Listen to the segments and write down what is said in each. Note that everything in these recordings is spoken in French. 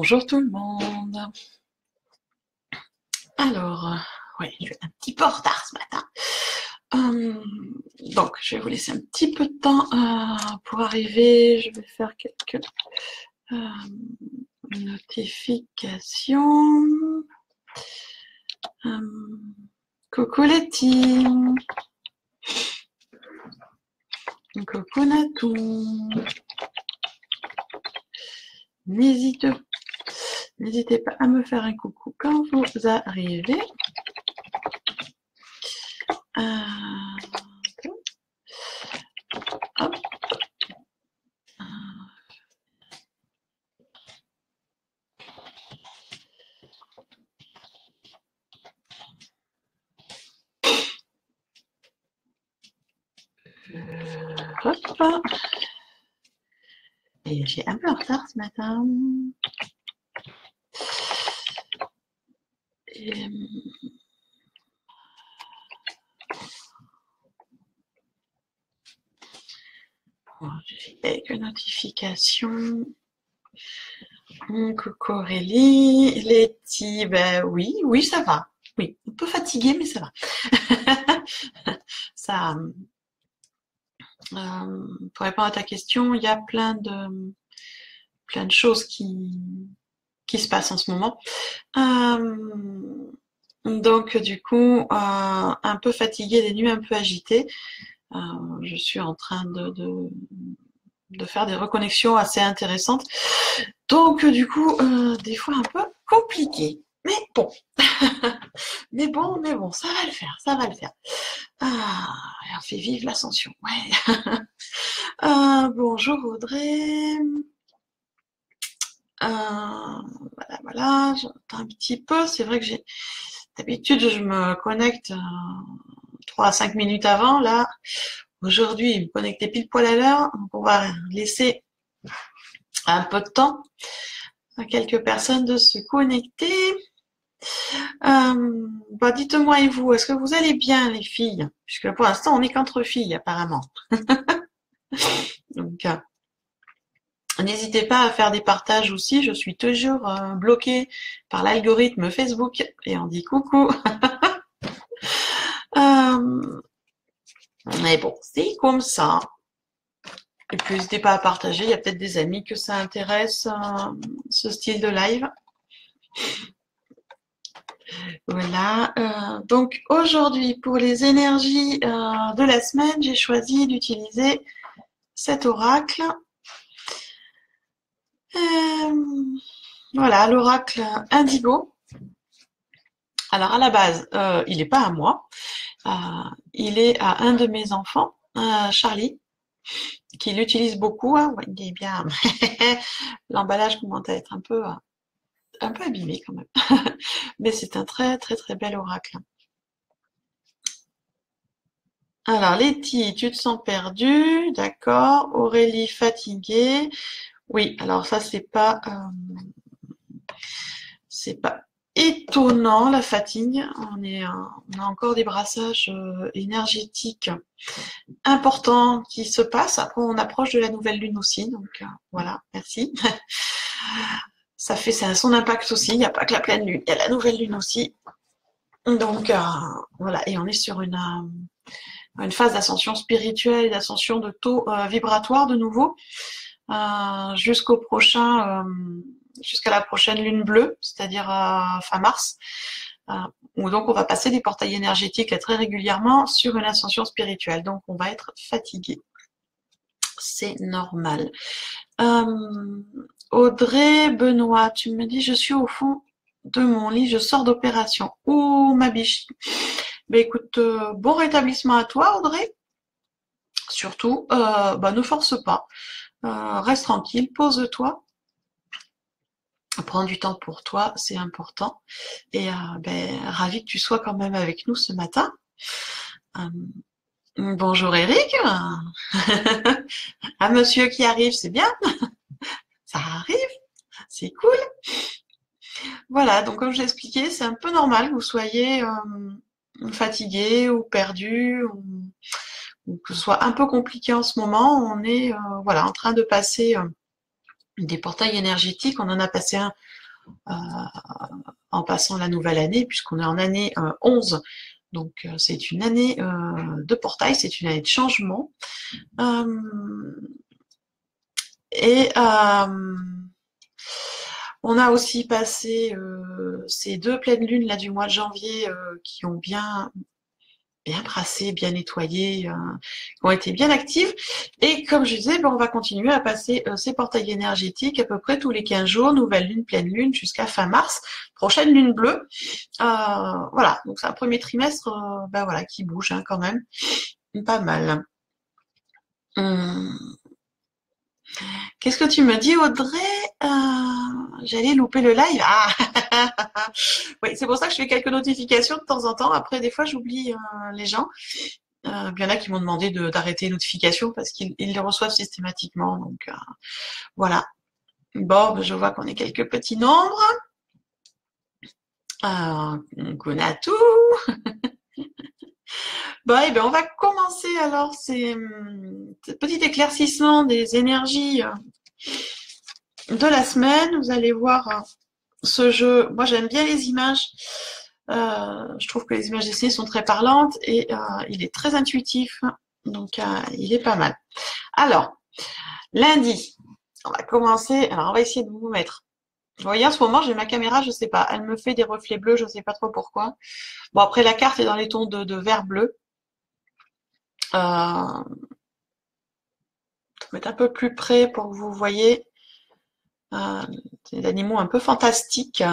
Bonjour tout le monde. Alors, oui, je suis un petit peu en retard ce matin. Donc, je vais vous laisser un petit peu de temps pour arriver. Je vais faire quelques notifications. Coucou Letty. Coucou Natou. N'hésitez pas à me faire un coucou quand vous arrivez. Hop. Hop. Et j'ai un peu en retard ce matin. Et, j'ai quelques notifications. Coucou Aurélie, Letty, ben oui, ça va. Oui, un peu fatiguée, mais ça va. Ça, pour répondre à ta question, il y a plein de choses qui se passent en ce moment. Donc du coup, un peu fatiguée, des nuits un peu agitées. Je suis en train de faire des reconnexions assez intéressantes. Donc du coup, des fois un peu compliqué. Mais bon. mais bon, ça va le faire, ça va le faire. On fait vivre l'ascension, ouais. Bonjour Audrey. Voilà, j'entends un petit peu. C'est vrai que d'habitude, je me connecte 3 à 5 minutes avant. Là, aujourd'hui, il me connectait pile poil à l'heure. Donc, on va laisser un peu de temps à quelques personnes de se connecter. Dites-moi, et vous, est-ce que vous allez bien, les filles? Puisque pour l'instant, on n'est qu'entre filles, apparemment. Donc, n'hésitez pas à faire des partages aussi. Je suis toujours bloquée par l'algorithme Facebook et on dit coucou. Mais bon, c'est comme ça. Et puis, n'hésitez pas à partager. Il y a peut-être des amis que ça intéresse, ce style de live. Voilà. Donc, aujourd'hui, pour les énergies de la semaine, j'ai choisi d'utiliser cet oracle. Voilà, l'oracle Indigo. Alors, à la base, il n'est pas à moi. Il est à un de mes enfants, Charlie, qui l'utilise beaucoup. Hein. Ouais, il est bien. L'emballage commence à être un peu abîmé quand même. Mais c'est un très très très bel oracle. Alors, Letty, tu te sens perdue, d'accord. Aurélie, fatiguée. Oui, alors ça, c'est pas étonnant, la fatigue. On a encore des brassages énergétiques importants qui se passent. Après, on approche de la nouvelle lune aussi, donc voilà, merci. Ça a son impact aussi. Il n'y a pas que la pleine lune, il y a la nouvelle lune aussi. Donc voilà, et on est sur une phase d'ascension spirituelle, d'ascension de taux vibratoire de nouveau, jusqu'à la prochaine lune bleue, c'est-à-dire fin mars, où donc on va passer des portails énergétiques très régulièrement sur une ascension spirituelle. Donc on va être fatigué. C'est normal. Audrey Benoît, tu me dis, je suis au fond de mon lit, je sors d'opération. Oh, ma biche. Ben écoute, bon rétablissement à toi, Audrey. Surtout, ne force pas. Reste tranquille, pose-toi. Prends du temps pour toi, c'est important. Et ravi que tu sois quand même avec nous ce matin. Bonjour Eric. Un monsieur qui arrive, c'est bien. Ça arrive, c'est cool. Voilà, donc comme je l'ai expliqué, c'est un peu normal que vous soyez fatigué ou perdu, ou que ce soit un peu compliqué en ce moment. On est en train de passer des portails énergétiques. On en a passé un en passant la nouvelle année, puisqu'on est en année 11. Donc, c'est une année de portail, c'est une année de changement. Et on a aussi passé ces 2 pleines lunes là du mois de janvier qui ont bien brassé, bien nettoyé, qui ont été bien actives. Et comme je disais, on va continuer à passer ces portails énergétiques à peu près tous les 15 jours, nouvelle lune, pleine lune, jusqu'à fin mars, prochaine lune bleue. Voilà, donc c'est un premier trimestre voilà, qui bouge quand même, pas mal. Qu'est-ce que tu me dis, Audrey? J'allais louper le live. Ah, oui, c'est pour ça que je fais quelques notifications de temps en temps. Après, des fois, j'oublie les gens. Il y en a qui m'ont demandé d'arrêter les notifications parce qu'ils les reçoivent systématiquement. Donc, voilà. Bon, je vois qu'on est quelques petits nombres. On a tout. Bon, et ben, on va commencer alors ces petits éclaircissements des énergies de la semaine. Vous allez voir ce jeu. Moi, j'aime bien les images. Je trouve que les images dessinées sont très parlantes et il est très intuitif. Donc, il est pas mal. Alors, lundi, on va commencer. Alors, on va essayer de vous mettre. Vous voyez, en ce moment, j'ai ma caméra, je sais pas. Elle me fait des reflets bleus, je sais pas trop pourquoi. Bon, après, la carte est dans les tons de vert bleu. Je vais mettre un peu plus près pour que vous voyez. Des animaux un peu fantastiques.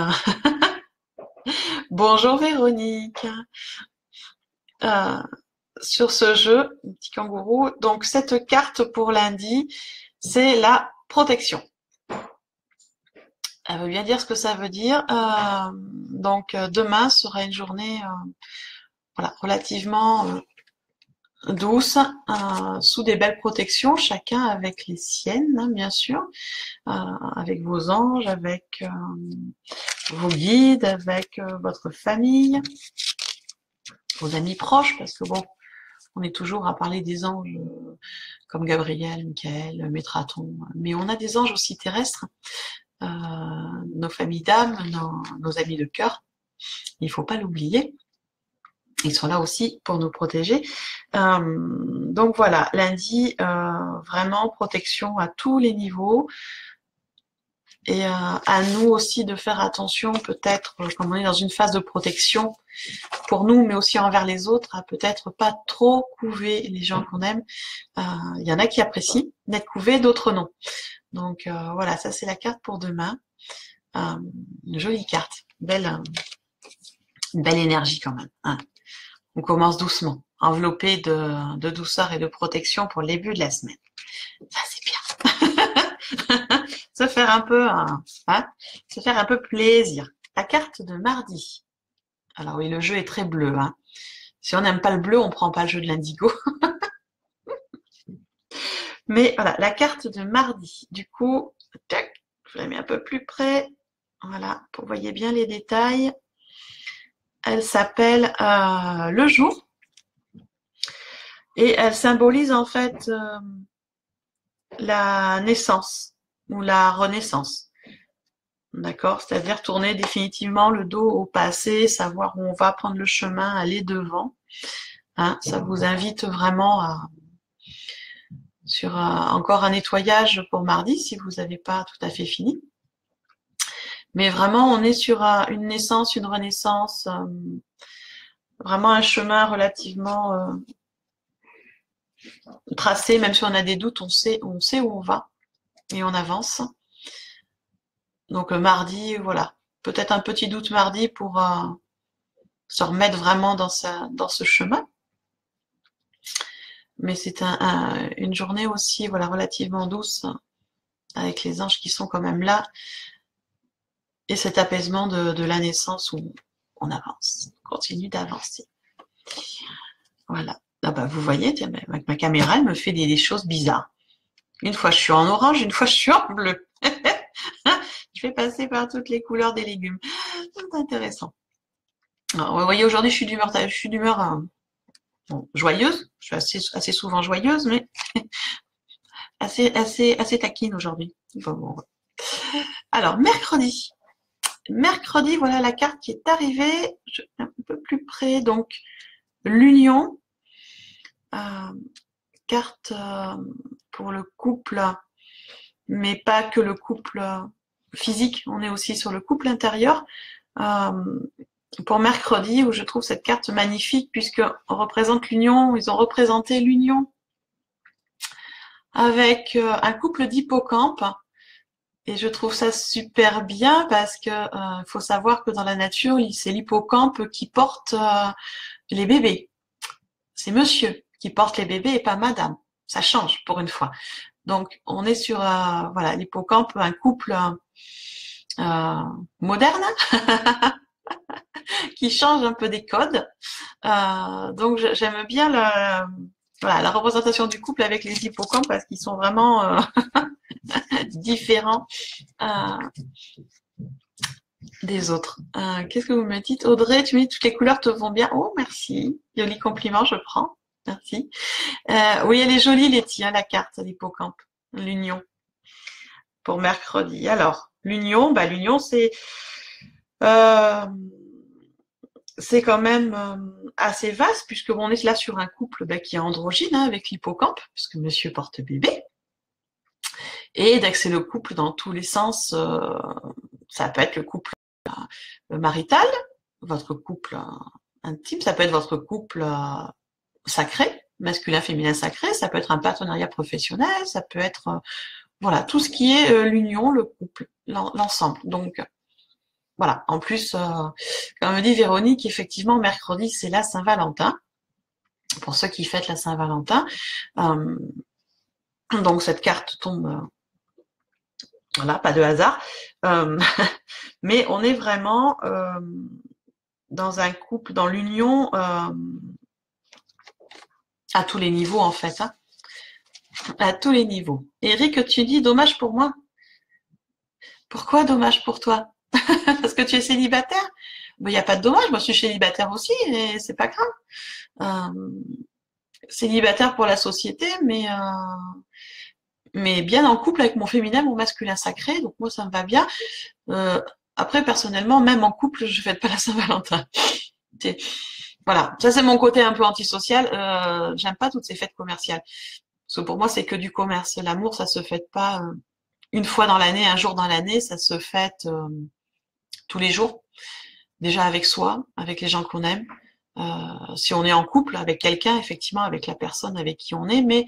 Bonjour Véronique. Sur ce jeu, petit kangourou. Donc cette carte pour lundi, c'est la protection. Elle veut bien dire ce que ça veut dire. Donc demain sera une journée voilà, relativement douce, sous des belles protections, chacun avec les siennes, hein, bien sûr, avec vos anges, avec vos guides, avec votre famille, vos amis proches, parce que bon, on est toujours à parler des anges comme Gabriel, Michael, Métraton, mais on a des anges aussi terrestres, nos familles d'âme, nos amis de cœur, il ne faut pas l'oublier. Ils sont là aussi pour nous protéger. Donc voilà, lundi, vraiment protection à tous les niveaux. Et à nous aussi de faire attention, peut-être, comme on est dans une phase de protection pour nous, mais aussi envers les autres, à peut-être pas trop couver les gens qu'on aime. Il y en a qui apprécient d'être couvés, d'autres non. Donc voilà, ça c'est la carte pour demain. Une jolie carte, une belle énergie quand même. Hein. On commence doucement, enveloppé de douceur et de protection pour le début de la semaine. Ça c'est bien. Se faire un peu, se faire un peu plaisir. La carte de mardi. Alors oui, le jeu est très bleu. Hein. Si on n'aime pas le bleu, on prend pas le jeu de l'indigo. Mais voilà, la carte de mardi. Du coup, tac, je la mets un peu plus près. Voilà, pour que vous voyez bien les détails. Elle s'appelle le jour. Et elle symbolise en fait la naissance ou la renaissance. D'accord? C'est-à-dire tourner définitivement le dos au passé, savoir où on va prendre le chemin, aller devant. Hein, ça vous invite vraiment sur encore un nettoyage pour mardi si vous n'avez pas tout à fait fini. Mais vraiment, on est sur une naissance, une renaissance, vraiment un chemin relativement tracé, même si on a des doutes, on sait où on va et on avance. Donc mardi, voilà, peut-être un petit doute mardi pour se remettre vraiment dans ce chemin. Mais c'est une journée aussi, voilà, relativement douce, avec les anges qui sont quand même là, et cet apaisement de la naissance où on avance, on continue d'avancer. Voilà. Ah bah, vous voyez, avec ma caméra, elle me fait des choses bizarres. Une fois je suis en orange, une fois je suis en bleu. Je fais passer par toutes les couleurs des légumes. C'est intéressant. Alors, vous voyez, aujourd'hui, je suis d'humeur bon, joyeuse. Je suis assez souvent joyeuse, mais assez taquine aujourd'hui. Bon. Alors, mercredi. mercredi, voilà la carte qui est arrivée. Je vais un peu plus près. Donc, l'union. Carte pour le couple, mais pas que le couple physique. On est aussi sur le couple intérieur. Pour mercredi, où je trouve cette carte magnifique, puisqu'on représente l'union. Ils ont représenté l'union avec un couple d'hippocampes. Et je trouve ça super bien parce que faut savoir que dans la nature, c'est l'hippocampe qui porte les bébés. C'est monsieur qui porte les bébés et pas madame. Ça change pour une fois. Donc on est sur voilà l'hippocampe, un couple moderne qui change un peu des codes. Donc j'aime bien voilà, la représentation du couple avec les hippocampes parce qu'ils sont vraiment différents des autres. Qu'est-ce que vous me dites? Audrey, tu me dis toutes les couleurs te vont bien. Oh, merci. Joli compliment, je prends. Merci. Oui, elle est jolie, Letty, hein, la carte d'hippocampe. L'union. Pour mercredi. Alors, l'union, l'union, c'est quand même assez vaste puisque on est là sur un couple qui est androgyne avec l'hippocampe, puisque monsieur porte bébé. Et dès que c'est le couple dans tous les sens, ça peut être le couple marital, votre couple intime, ça peut être votre couple sacré, masculin, féminin sacré, ça peut être un partenariat professionnel, ça peut être voilà, tout ce qui est l'union, le couple, l'ensemble. Donc voilà, en plus, comme me dit Véronique, effectivement, mercredi, c'est la Saint-Valentin, pour ceux qui fêtent la Saint-Valentin. Donc cette carte tombe, voilà, pas de hasard, mais on est vraiment dans un couple, dans l'union, à tous les niveaux en fait, hein. À tous les niveaux. Eric, tu dis dommage pour moi. Pourquoi dommage pour toi? Parce que tu es célibataire? Il n'y a pas de dommage, moi je suis célibataire aussi et c'est pas grave. Célibataire pour la société, mais bien en couple avec mon féminin, mon masculin sacré, donc moi ça me va bien. Après, personnellement, même en couple, je fête pas la Saint-Valentin. Voilà, ça c'est mon côté un peu antisocial. J'aime pas toutes ces fêtes commerciales. Parce que pour moi, c'est que du commerce. L'amour, ça se fête pas une fois dans l'année, un jour dans l'année, ça se fête tous les jours. Déjà avec soi, avec les gens qu'on aime. Si on est en couple avec quelqu'un, effectivement, avec la personne avec qui on est, mais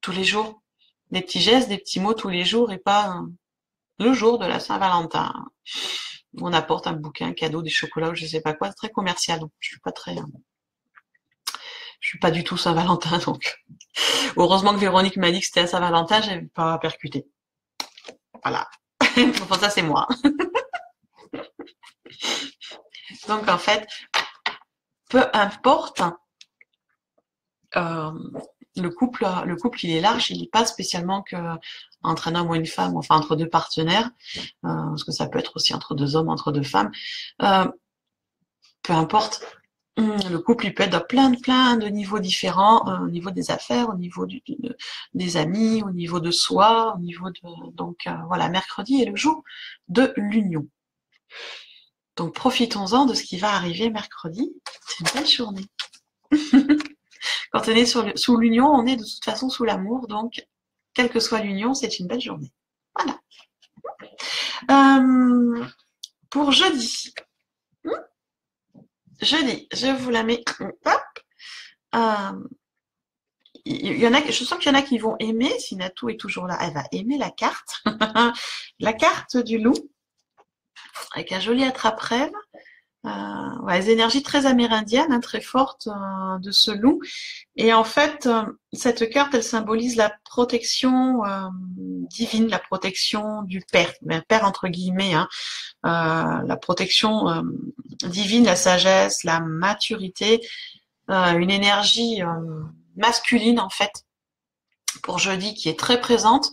tous les jours. Des petits gestes, des petits mots tous les jours et pas le jour de la Saint-Valentin. On apporte un bouquin, un cadeau, des chocolats ou je sais pas quoi. C'est très commercial. Donc je suis pas du tout Saint-Valentin. Donc heureusement que Véronique m'a dit que c'était à Saint-Valentin, j'avais pas percuté. Voilà. Enfin ça c'est moi. Donc en fait, peu importe. Le couple, il est large, il n'est pas spécialement que entre un homme ou une femme, enfin entre deux partenaires, parce que ça peut être aussi entre deux hommes, entre deux femmes. Peu importe, le couple il peut être dans plein de niveaux différents, au niveau des affaires, au niveau des amis, au niveau de soi, au niveau de donc voilà, mercredi est le jour de l'union. Donc profitons-en de ce qui va arriver mercredi. C'est une belle journée. Quand on est sous l'union, on est de toute façon sous l'amour, donc quelle que soit l'union, c'est une belle journée. Voilà. Pour jeudi, je vous la mets. Hop. Je sens qu'il y en a qui vont aimer. Sinatou est toujours là, elle va aimer la carte. La carte du loup, avec un joli attrape-rêve. Les énergies très amérindiennes, hein, très fortes de ce loup. Et en fait, cette carte, elle symbolise la protection divine, la protection du père, père entre guillemets, hein, la protection divine, la sagesse, la maturité, une énergie masculine en fait pour jeudi qui est très présente.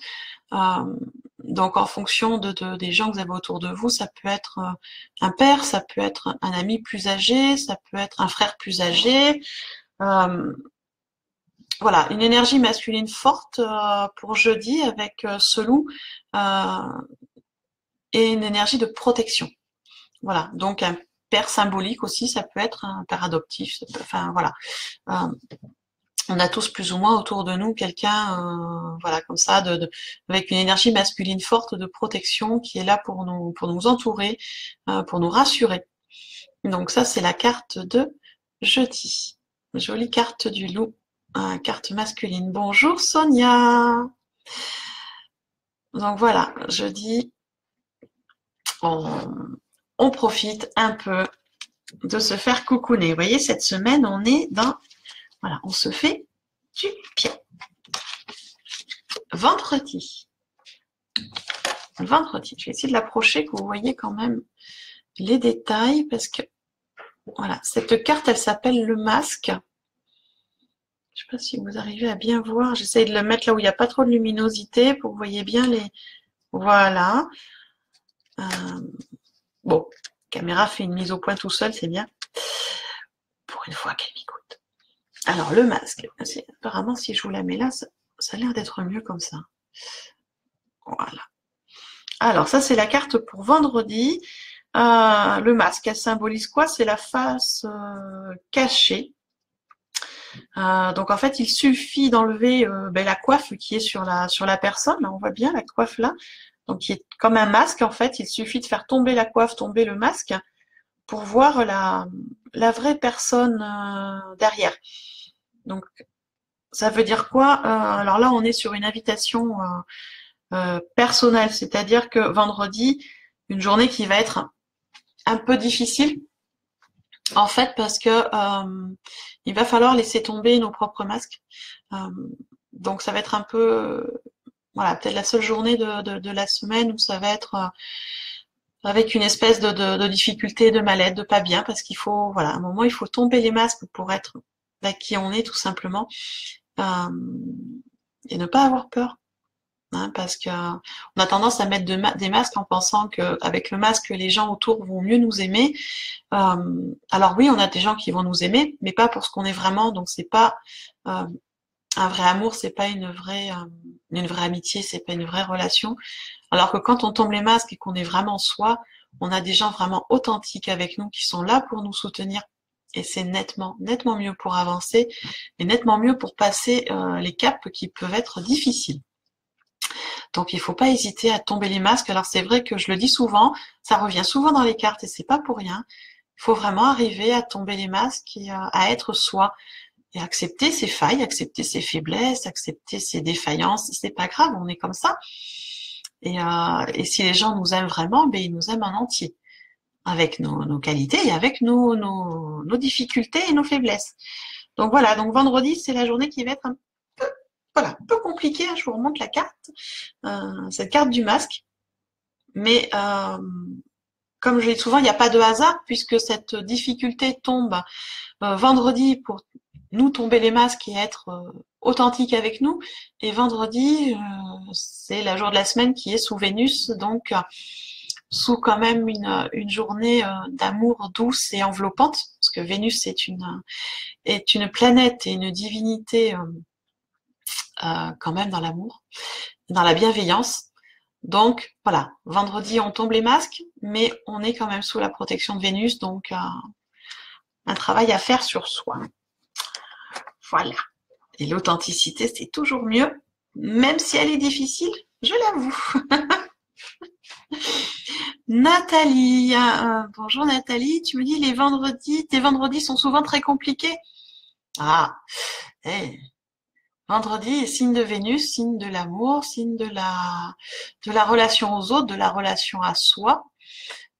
Donc en fonction des gens que vous avez autour de vous, ça peut être un père, ça peut être un ami plus âgé, ça peut être un frère plus âgé. Voilà, une énergie masculine forte pour jeudi avec ce loup et une énergie de protection. Voilà, donc un père symbolique aussi, ça peut être un père adoptif. Enfin voilà, on a tous plus ou moins autour de nous quelqu'un, voilà, comme ça, avec une énergie masculine forte de protection qui est là pour nous entourer, pour nous rassurer. Donc ça, c'est la carte de jeudi. Jolie carte du loup, carte masculine. Bonjour Sonia. Donc voilà, jeudi, on profite un peu de se faire coucouner. Vous voyez, cette semaine, on est dans... Voilà, on se fait du bien. Vendredi. Vendredi. Je vais essayer de l'approcher, que vous voyez quand même les détails, parce que, voilà, cette carte, elle s'appelle le masque. Je ne sais pas si vous arrivez à bien voir. J'essaye de le mettre là où il n'y a pas trop de luminosité, pour que vous voyez bien les... Voilà. Bon, la caméra fait une mise au point tout seul, c'est bien. Pour une fois qu'elle m'écoute. Alors, le masque. Apparemment, si je vous la mets là, ça a l'air d'être mieux comme ça. Voilà. Alors, ça, c'est la carte pour vendredi. Le masque, elle symbolise quoi? C'est la face cachée. Donc, en fait, il suffit d'enlever la coiffe qui est sur la personne. Là, on voit bien la coiffe là. Donc, qui est comme un masque, en fait. Il suffit de faire tomber la coiffe, tomber le masque, pour voir la vraie personne derrière. Donc, ça veut dire quoi? Alors là, on est sur une invitation personnelle, c'est-à-dire que vendredi, une journée qui va être un peu difficile, en fait, parce que il va falloir laisser tomber nos propres masques. Donc, ça va être un peu, voilà, peut-être la seule journée de la semaine où ça va être avec une espèce de difficulté, de mal-être, de pas bien, parce qu'il faut, voilà, à un moment, il faut tomber les masques pour être qui on est, tout simplement, et ne pas avoir peur. Parce que on a tendance à mettre des masques en pensant qu'avec le masque, les gens autour vont mieux nous aimer. Alors oui, on a des gens qui vont nous aimer, mais pas pour ce qu'on est vraiment. Donc c'est pas un vrai amour, c'est pas une vraie amitié, c'est pas une vraie relation. Alors que quand on tombe les masques et qu'on est vraiment soi, on a des gens vraiment authentiques avec nous qui sont là pour nous soutenir. Et c'est nettement mieux pour avancer et nettement mieux pour passer les caps qui peuvent être difficiles. Donc il ne faut pas hésiter à tomber les masques. Alors c'est vrai que je le dis souvent, ça revient souvent dans les cartes et c'est pas pour rien. Il faut vraiment arriver à tomber les masques et à être soi et accepter ses failles, accepter ses faiblesses, accepter ses défaillances. C'est pas grave, on est comme ça. Et si les gens nous aiment vraiment, ben ils nous aiment en entier, avec nos qualités et avec nos difficultés et nos faiblesses. Donc voilà, donc vendredi, c'est la journée qui va être un peu compliquée. Je vous remonte la carte, cette carte du masque. Mais comme je l'ai dit souvent, il n'y a pas de hasard, puisque cette difficulté tombe vendredi pour nous tomber les masques et être authentique avec nous. Et vendredi, c'est la jour de la semaine qui est sous Vénus, donc sous quand même une journée d'amour douce et enveloppante, parce que Vénus est une planète et une divinité quand même dans l'amour, dans la bienveillance. Donc voilà, vendredi on tombe les masques, mais on est quand même sous la protection de Vénus, donc un travail à faire sur soi. Voilà. Et l'authenticité, c'est toujours mieux, même si elle est difficile, je l'avoue. Nathalie, bonjour Nathalie, tu me dis tes vendredis sont souvent très compliqués. Ah, vendredi, signe de Vénus, signe de l'amour, signe de la relation aux autres, de la relation à soi.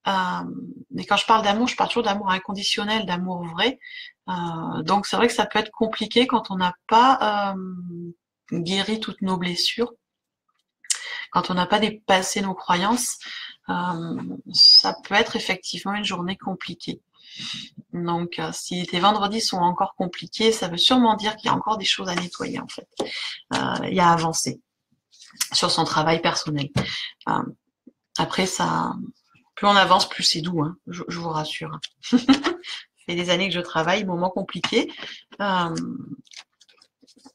Mais quand je parle d'amour, je parle toujours d'amour inconditionnel, d'amour vrai. Donc c'est vrai que ça peut être compliqué quand on n'a pas guéri toutes nos blessures, quand on n'a pas dépassé nos croyances. Ça peut être effectivement une journée compliquée. Donc si tes vendredis sont encore compliqués, ça veut sûrement dire qu'il y a encore des choses à nettoyer en fait. Il y a à avancer sur son travail personnel. Après ça, plus on avance, plus c'est doux, hein, je vous rassure. Ça fait des années que je travaille, moments compliqués,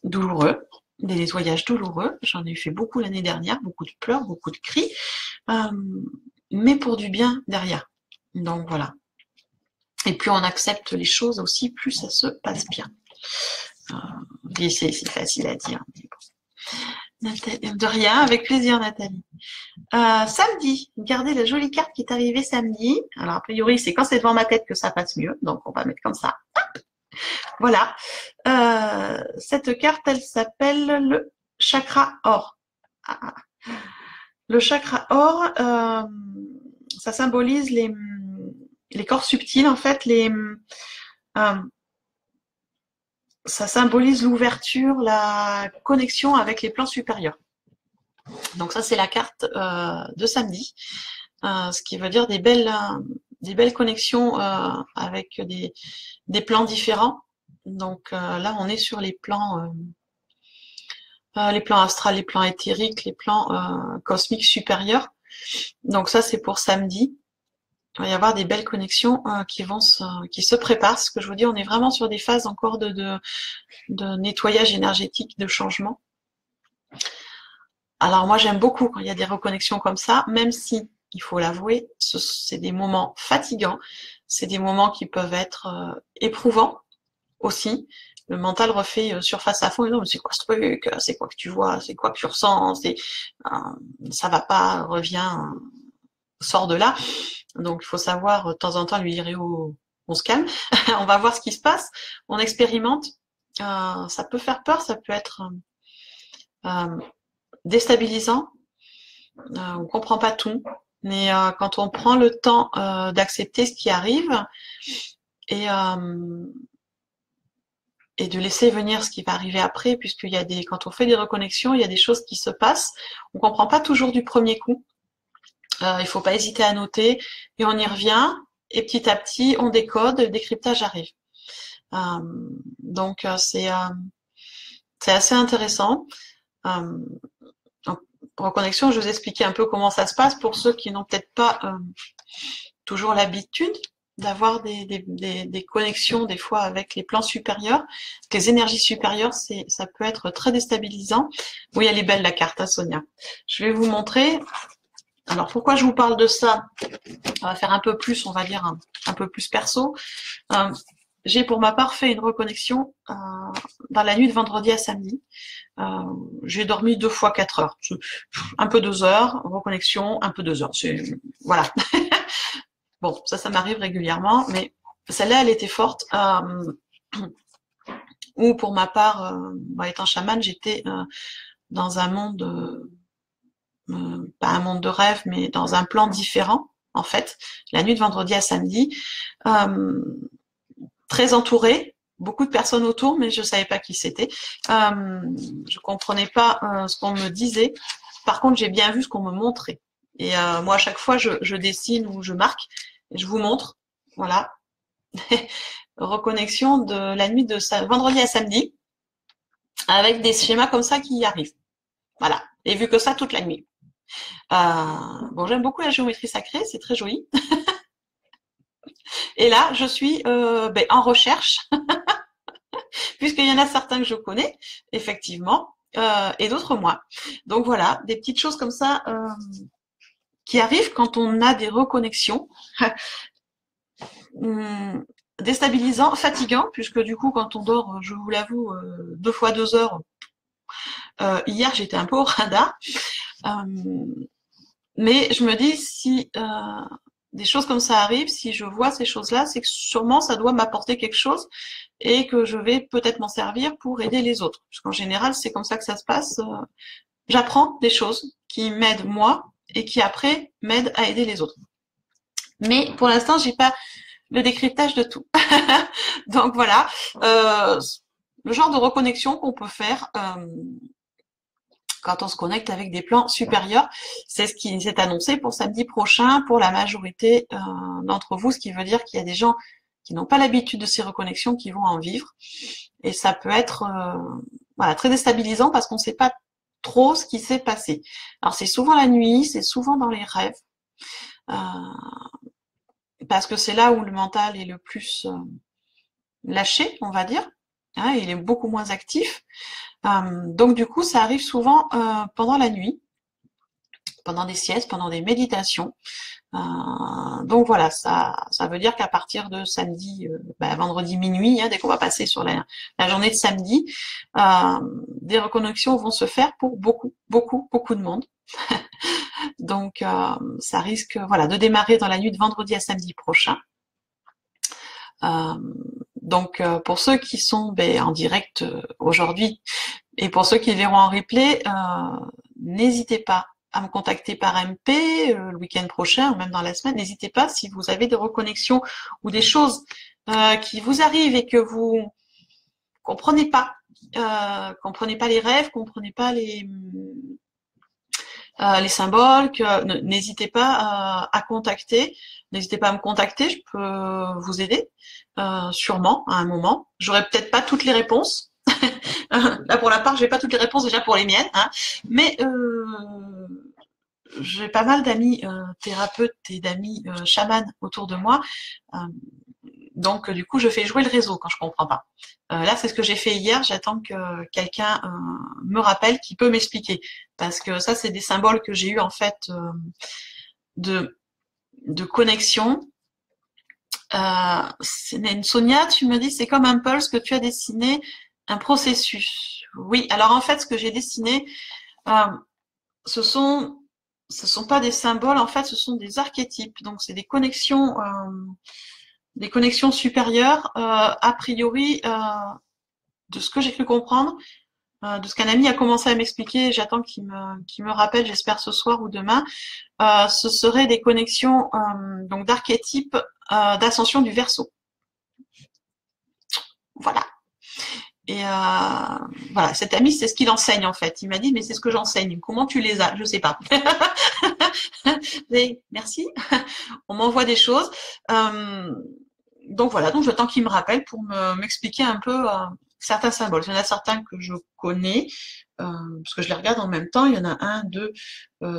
douloureux, des nettoyages douloureux. J'en ai fait beaucoup l'année dernière, beaucoup de pleurs, beaucoup de cris, mais pour du bien derrière. Donc voilà. Et plus on accepte les choses aussi, plus ça se passe bien. C'est facile à dire. De rien, avec plaisir Nathalie. Samedi, regardez la jolie carte qui est arrivée samedi. Alors a priori, c'est quand c'est devant ma tête que ça passe mieux, donc on va mettre comme ça. Voilà. Cette carte, elle s'appelle le chakra or. Le chakra or, ça symbolise les corps subtils, en fait, ça symbolise l'ouverture, la connexion avec les plans supérieurs. Donc ça, c'est la carte de samedi, ce qui veut dire des belles connexions avec des plans différents. Donc là, on est sur les plans astrales, les plans éthériques, les plans cosmiques supérieurs. Donc ça, c'est pour samedi. Il va y avoir des belles connexions qui se préparent. Ce que je vous dis, on est vraiment sur des phases encore de nettoyage énergétique, de changement. Alors moi, j'aime beaucoup quand il y a des reconnexions comme ça, même si, il faut l'avouer, c'est des moments fatigants, c'est des moments qui peuvent être éprouvants aussi. Le mental refait surface à fond, et non, mais c'est quoi ce truc? C'est quoi que tu vois? C'est quoi que tu ressens? Ça va pas, reviens, sors de là. Donc il faut savoir de temps en temps lui dire on se calme, on va voir ce qui se passe, on expérimente. Ça peut faire peur, ça peut être déstabilisant. On comprend pas tout, mais quand on prend le temps d'accepter ce qui arrive et de laisser venir ce qui va arriver après, puisqu'il y a quand on fait des reconnexions, il y a des choses qui se passent, on comprend pas toujours du premier coup. Il faut pas hésiter à noter et on y revient et petit à petit on décode, le décryptage arrive. Donc c'est assez intéressant. Reconnexion, je vous expliquais un peu comment ça se passe pour ceux qui n'ont peut-être pas toujours l'habitude d'avoir des connexions des fois avec les plans supérieurs. Les énergies supérieures, ça peut être très déstabilisant. Oui, elle est belle la carte, hein, Sonia. Je vais vous montrer. Alors pourquoi je vous parle de ça? On va faire un peu plus, on va dire un peu plus perso. J'ai pour ma part fait une reconnexion dans la nuit de vendredi à samedi. J'ai dormi 2 fois 4 heures. Un peu 2 heures, reconnexion, un peu 2 heures. Voilà. Bon, ça m'arrive régulièrement, mais celle-là, elle était forte. Ou pour ma part, étant chamane, j'étais dans un monde, pas un monde de rêve, mais dans un plan différent, en fait, la nuit de vendredi à samedi. Très entourée, beaucoup de personnes autour, mais je savais pas qui c'était. Je comprenais pas ce qu'on me disait. Par contre, j'ai bien vu ce qu'on me montrait. Et moi, à chaque fois, je dessine ou je marque, et je vous montre. Voilà. Reconnexion de la nuit de vendredi à samedi, avec des schémas comme ça qui y arrivent. Voilà. Et vu que ça toute la nuit. Bon, j'aime beaucoup la géométrie sacrée, c'est très joli. Et là, je suis en recherche, puisqu'il y en a certains que je connais, effectivement, et d'autres moins. Donc voilà, des petites choses comme ça qui arrivent quand on a des reconnexions. Déstabilisant, fatigant, puisque du coup, quand on dort, je vous l'avoue, 2 fois 2 heures, hier, j'étais un peu au radar. Mais je me dis, si des choses comme ça arrivent, si je vois ces choses-là, c'est que sûrement ça doit m'apporter quelque chose et que je vais peut-être m'en servir pour aider les autres. Puisqu'en général, c'est comme ça que ça se passe. J'apprends des choses qui m'aident moi et qui après m'aident à aider les autres. Mais pour l'instant, j'ai pas le décryptage de tout. Donc voilà, le genre de reconnexion qu'on peut faire quand on se connecte avec des plans supérieurs, c'est ce qui s'est annoncé pour samedi prochain pour la majorité d'entre vous, ce qui veut dire qu'il y a des gens qui n'ont pas l'habitude de ces reconnexions qui vont en vivre. Et ça peut être très déstabilisant parce qu'on ne sait pas trop ce qui s'est passé. Alors c'est souvent la nuit, c'est souvent dans les rêves, parce que c'est là où le mental est le plus lâché, on va dire. Hein, il est beaucoup moins actif. Donc du coup, ça arrive souvent pendant la nuit, pendant des siestes, pendant des méditations. Donc voilà, ça veut dire qu'à partir de samedi, vendredi minuit, dès qu'on va passer sur la journée de samedi, des reconnexions vont se faire pour beaucoup, beaucoup, beaucoup de monde. Donc ça risque de démarrer dans la nuit de vendredi à samedi prochain. Donc pour ceux qui sont en direct aujourd'hui et pour ceux qui verront en replay, n'hésitez pas à me contacter par MP le week-end prochain ou même dans la semaine. N'hésitez pas si vous avez des reconnexions ou des choses qui vous arrivent et que vous comprenez pas les rêves, comprenez pas les symboles, n'hésitez pas à contacter. N'hésitez pas à me contacter, je peux vous aider, sûrement, à un moment. J'aurai peut-être pas toutes les réponses. Là, pour la part, j'ai pas toutes les réponses déjà pour les miennes, mais j'ai pas mal d'amis thérapeutes et d'amis chamans autour de moi. Donc, du coup, je fais jouer le réseau quand je comprends pas. Là, c'est ce que j'ai fait hier. J'attends que quelqu'un me rappelle qui peut m'expliquer. Parce que ça, c'est des symboles que j'ai eu en fait de connexion. Sonia, tu me dis, c'est comme un pulse que tu as dessiné, un processus. Oui, alors en fait, ce que j'ai dessiné, ce sont pas des symboles, en fait, ce sont des archétypes. Donc, c'est des connexions supérieures, a priori, de ce que j'ai cru comprendre, de ce qu'un ami a commencé à m'expliquer. J'attends qu'il me rappelle, j'espère ce soir ou demain. Ce seraient des connexions donc d'archétypes d'ascension du Verseau. Voilà. Et voilà, cet ami, c'est ce qu'il enseigne en fait. Il m'a dit, mais c'est ce que j'enseigne. Comment tu les as? Je sais pas. Mais merci. On m'envoie des choses. Donc voilà, donc j'attends qu'il me rappelle pour m'expliquer un peu certains symboles. Il y en a certains que je connais, parce que je les regarde en même temps. Il y en a 1, 2,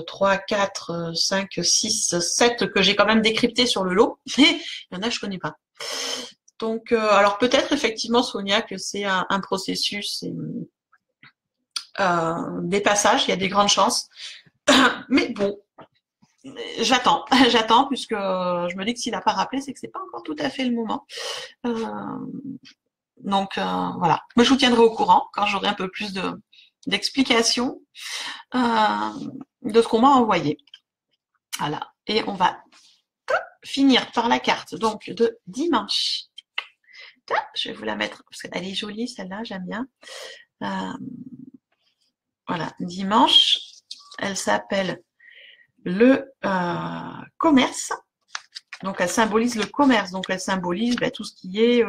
3, 4, 5, 6, 7 que j'ai quand même décryptés sur le lot. Mais il y en a que je connais pas. Donc, alors peut-être effectivement, Sonia, que c'est un processus, des passages, il y a des grandes chances. Mais bon, j'attends, puisque je me dis que s'il n'a pas rappelé, c'est que c'est pas encore tout à fait le moment. Donc voilà, moi je vous tiendrai au courant quand j'aurai un peu plus d'explications de ce qu'on m'a envoyé. Voilà, et on va finir par la carte donc de dimanche. Je vais vous la mettre parce qu'elle est jolie celle-là, j'aime bien. Voilà, dimanche, elle s'appelle le commerce. Donc elle symbolise le commerce, donc elle symbolise tout ce qui est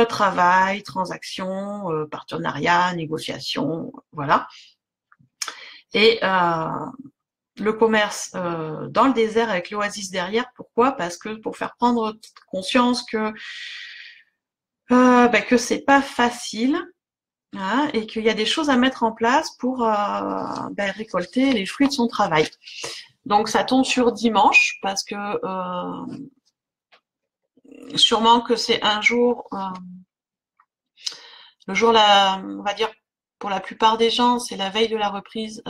travail, transaction, partenariat, négociation, voilà. Et le commerce dans le désert avec l'oasis derrière, pourquoi? Parce que pour faire prendre conscience que c'est pas facile, et qu'il y a des choses à mettre en place pour récolter les fruits de son travail. Donc ça tombe sur dimanche parce que sûrement que c'est un jour, le jour là, on va dire pour la plupart des gens, c'est la veille de la reprise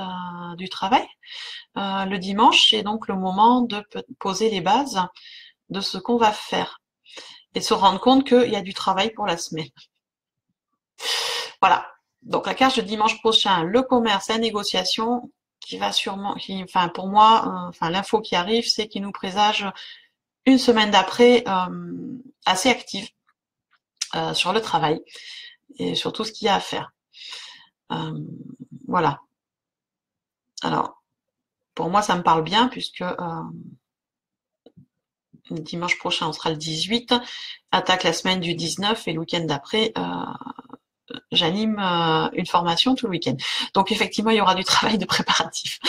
du travail. Le dimanche, c'est donc le moment de poser les bases de ce qu'on va faire et se rendre compte qu'il y a du travail pour la semaine. Voilà. Donc la carte de dimanche prochain, le commerce, la négociation, qui va sûrement, pour moi, l'info qui arrive, c'est qu'il nous présage une semaine d'après assez active sur le travail et sur tout ce qu'il y a à faire. Voilà. Alors, pour moi, ça me parle bien puisque dimanche prochain, on sera le 18, attaque la semaine du 19 et le week-end d'après, j'anime une formation tout le week-end. Donc effectivement, il y aura du travail de préparatif.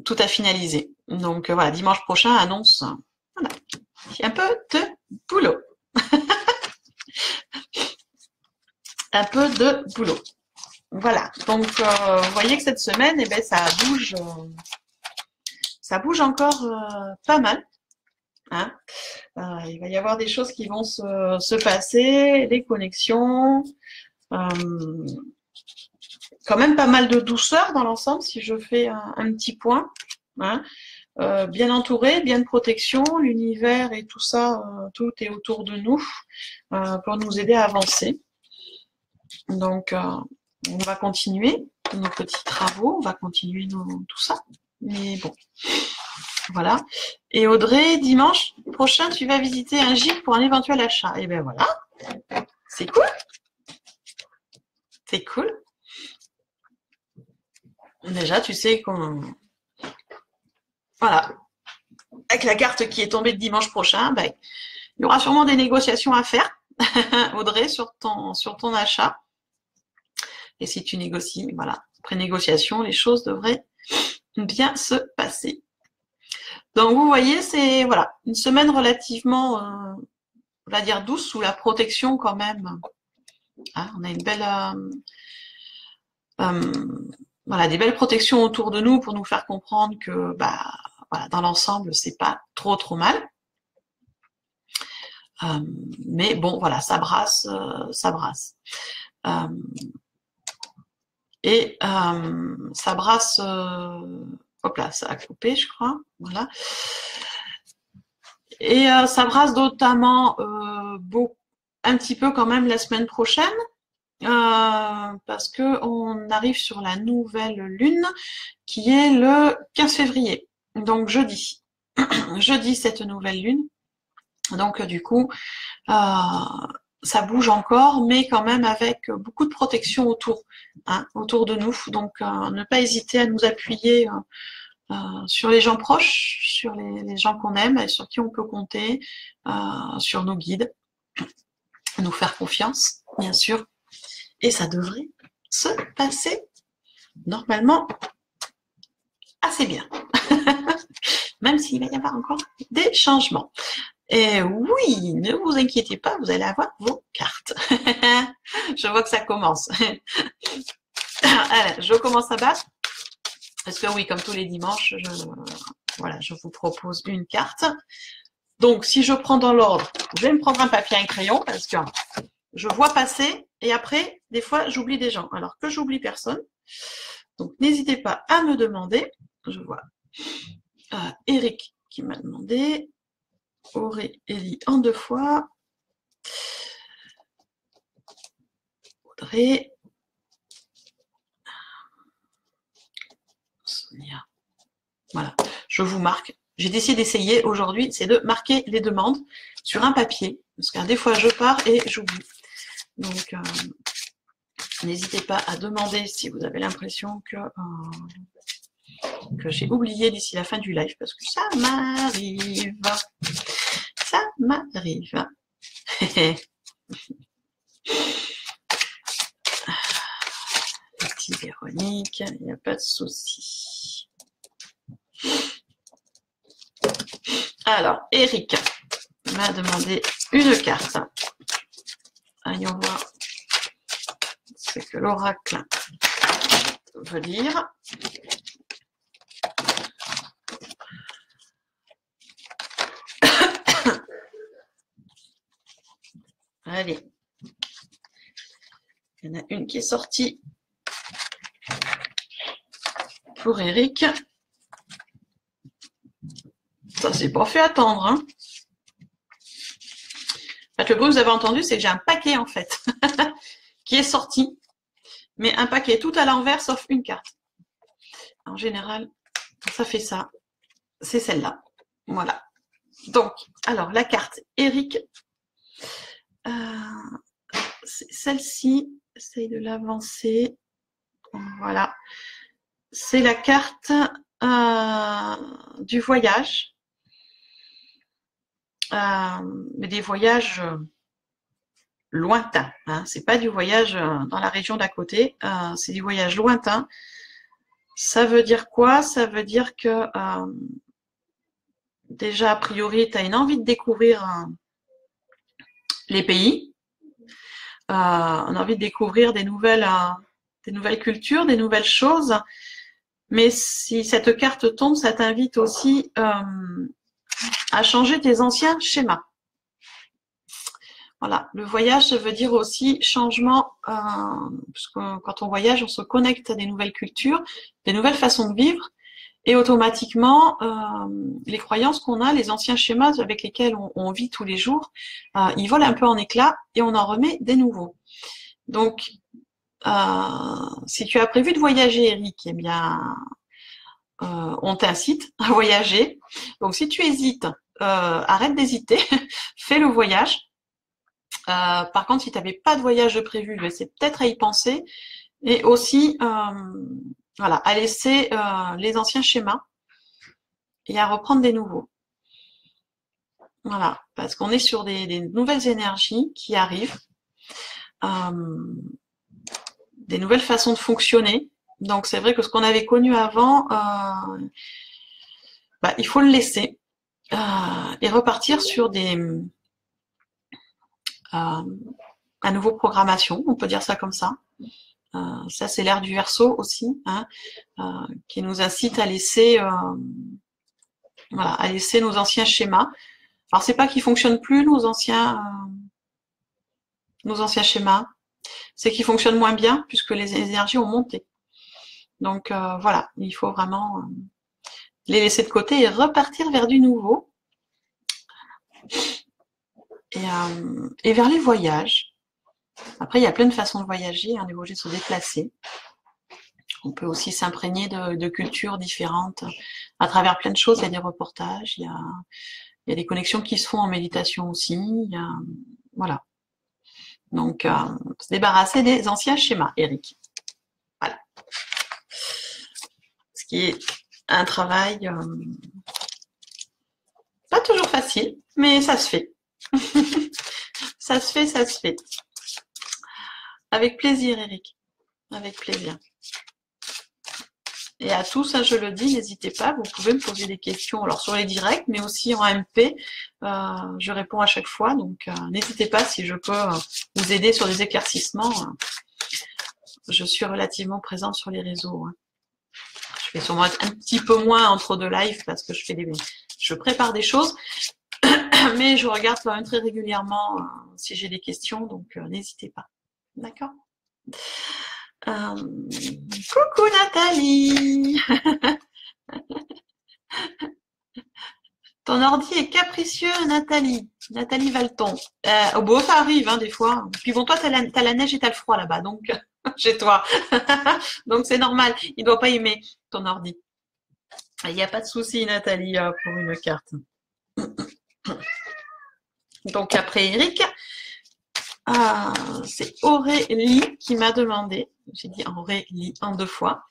Tout à finaliser. Donc voilà, dimanche prochain, annonce. Voilà. Un peu de boulot. Un peu de boulot. Voilà. Donc vous voyez que cette semaine, ça bouge encore pas mal. Il va y avoir des choses qui vont se passer, des connexions. quand même pas mal de douceur dans l'ensemble si je fais un petit point. Hein. Bien entouré, bien de protection, l'univers et tout ça, tout est autour de nous pour nous aider à avancer. Donc, on va continuer nos petits travaux, on va continuer tout ça. Mais bon, voilà. Et Audrey, dimanche prochain, tu vas visiter un gîte pour un éventuel achat. Et ben voilà, c'est cool. C'est cool. Déjà, tu sais qu'on... Voilà. Avec la carte qui est tombée le dimanche prochain, ben, il y aura sûrement des négociations à faire, Audrey, sur ton achat. Et si tu négocies, voilà, après négociation, les choses devraient bien se passer. Donc, vous voyez, c'est voilà, une semaine relativement, on va dire, douce, sous la protection quand même. Hein, on a une belle... voilà, des belles protections autour de nous pour nous faire comprendre que bah, voilà, dans l'ensemble, c'est pas trop mal. Mais bon, voilà, ça brasse, ça brasse. Et ça brasse, hop là, ça a coupé, je crois, voilà. Et ça brasse notamment un petit peu quand même la semaine prochaine, parce que on arrive sur la nouvelle lune qui est le 15 février, donc jeudi. Jeudi, cette nouvelle lune. Donc du coup, ça bouge encore, mais quand même avec beaucoup de protection autour, hein, autour de nous. Donc ne pas hésiter à nous appuyer sur les gens proches, sur les gens qu'on aime et sur qui on peut compter, sur nos guides, nous faire confiance, bien sûr. Et ça devrait se passer normalement assez bien. Même s'il va y avoir encore des changements. Et oui, ne vous inquiétez pas, vous allez avoir vos cartes. Je vois que ça commence. Allez, je commence à battre. Parce que oui, comme tous les dimanches, voilà, je vous propose une carte. Donc, si je prends dans l'ordre, je vais me prendre un papier et un crayon parce que je vois passer et après, des fois, j'oublie des gens. Alors que j'oublie personne. Donc, n'hésitez pas à me demander. Je vois Eric qui m'a demandé. Aurélie en 2 fois. Audrey. Sonia. Voilà, je vous marque. J'ai décidé d'essayer aujourd'hui, c'est de marquer les demandes sur un papier. Parce que des fois, je pars et j'oublie. Donc, n'hésitez pas à demander si vous avez l'impression que j'ai oublié d'ici la fin du live. Parce que ça m'arrive. Ça m'arrive. Petit Véronique, il n'y a pas de souci. Alors, Eric m'a demandé une carte. Allons voir ce que l'oracle veut dire. Allez. Il y en a une qui est sortie pour Eric. Ça s'est pas fait attendre. Hein. En fait, le bruit que vous avez entendu, c'est que j'ai un paquet en fait qui est sorti. Mais un paquet tout à l'envers sauf une carte. En général, ça fait ça. C'est celle-là. Voilà. Donc, alors la carte Eric. C'est celle-ci. Essaye de l'avancer. Voilà. C'est la carte du voyage. Mais des voyages lointains. Hein. C'est pas du voyage dans la région d'à côté. C'est du voyage lointain. Ça veut dire quoi? Ça veut dire que déjà, a priori, tu as une envie de découvrir les pays. On a envie de découvrir des nouvelles cultures, des nouvelles choses. Mais si cette carte tombe, ça t'invite aussi à changer tes anciens schémas. Voilà, le voyage, ça veut dire aussi changement, parce que quand on voyage, on se connecte à des nouvelles cultures, des nouvelles façons de vivre, et automatiquement, les croyances qu'on a, les anciens schémas avec lesquels on vit tous les jours, ils volent un peu en éclats et on en remet des nouveaux. Donc, si tu as prévu de voyager, Eric, eh bien, on t'incite à voyager. Donc, si tu hésites, arrête d'hésiter, fais le voyage. Par contre, si tu n'avais pas de voyage prévu, ben, c'est peut-être à y penser. Et aussi, voilà, à laisser les anciens schémas et à reprendre des nouveaux. Voilà, parce qu'on est sur des nouvelles énergies qui arrivent, des nouvelles façons de fonctionner. Donc c'est vrai que ce qu'on avait connu avant, bah, il faut le laisser et repartir sur à nouveau programmation, on peut dire ça comme ça. Ça c'est l'ère du Verseau aussi, hein, qui nous incite à laisser, voilà, à laisser nos anciens schémas. Alors c'est pas qu'ils fonctionnent plus nos anciens schémas, c'est qu'ils fonctionnent moins bien puisque les énergies ont monté. Donc voilà, il faut vraiment les laisser de côté et repartir vers du nouveau et vers les voyages. Après, il y a plein de façons de voyager, hein, on est obligé de se déplacer. On peut aussi s'imprégner de cultures différentes à travers plein de choses. Il y a des reportages, il y a des connexions qui se font en méditation aussi. Il y a, voilà. Donc, se débarrasser des anciens schémas, Eric. Voilà. Ce qui est un travail pas toujours facile, mais ça se fait. Ça se fait, ça se fait. Avec plaisir, Eric. Avec plaisir. Et à tous, hein, je le dis, n'hésitez pas, vous pouvez me poser des questions, alors sur les directs, mais aussi en MP. Je réponds à chaque fois, donc n'hésitez pas si je peux vous aider sur des éclaircissements. Je suis relativement présente sur les réseaux. Hein. Je vais sûrement être un petit peu moins entre deux lives parce que je prépare des choses, mais je regarde quand même très régulièrement si j'ai des questions, donc n'hésitez pas. D'accord ? Coucou Nathalie. Ton ordi est capricieux, Nathalie. Nathalie Valton. Oh bon, ça arrive, hein, des fois. Puis bon, toi, t'as la neige et t'as le froid là-bas, donc chez toi. Donc c'est normal. Il doit pas aimer ton ordi. Il n'y a pas de souci, Nathalie, pour une carte. Donc après Eric, c'est Aurélie qui m'a demandé. J'ai dit Aurélie en 2 fois.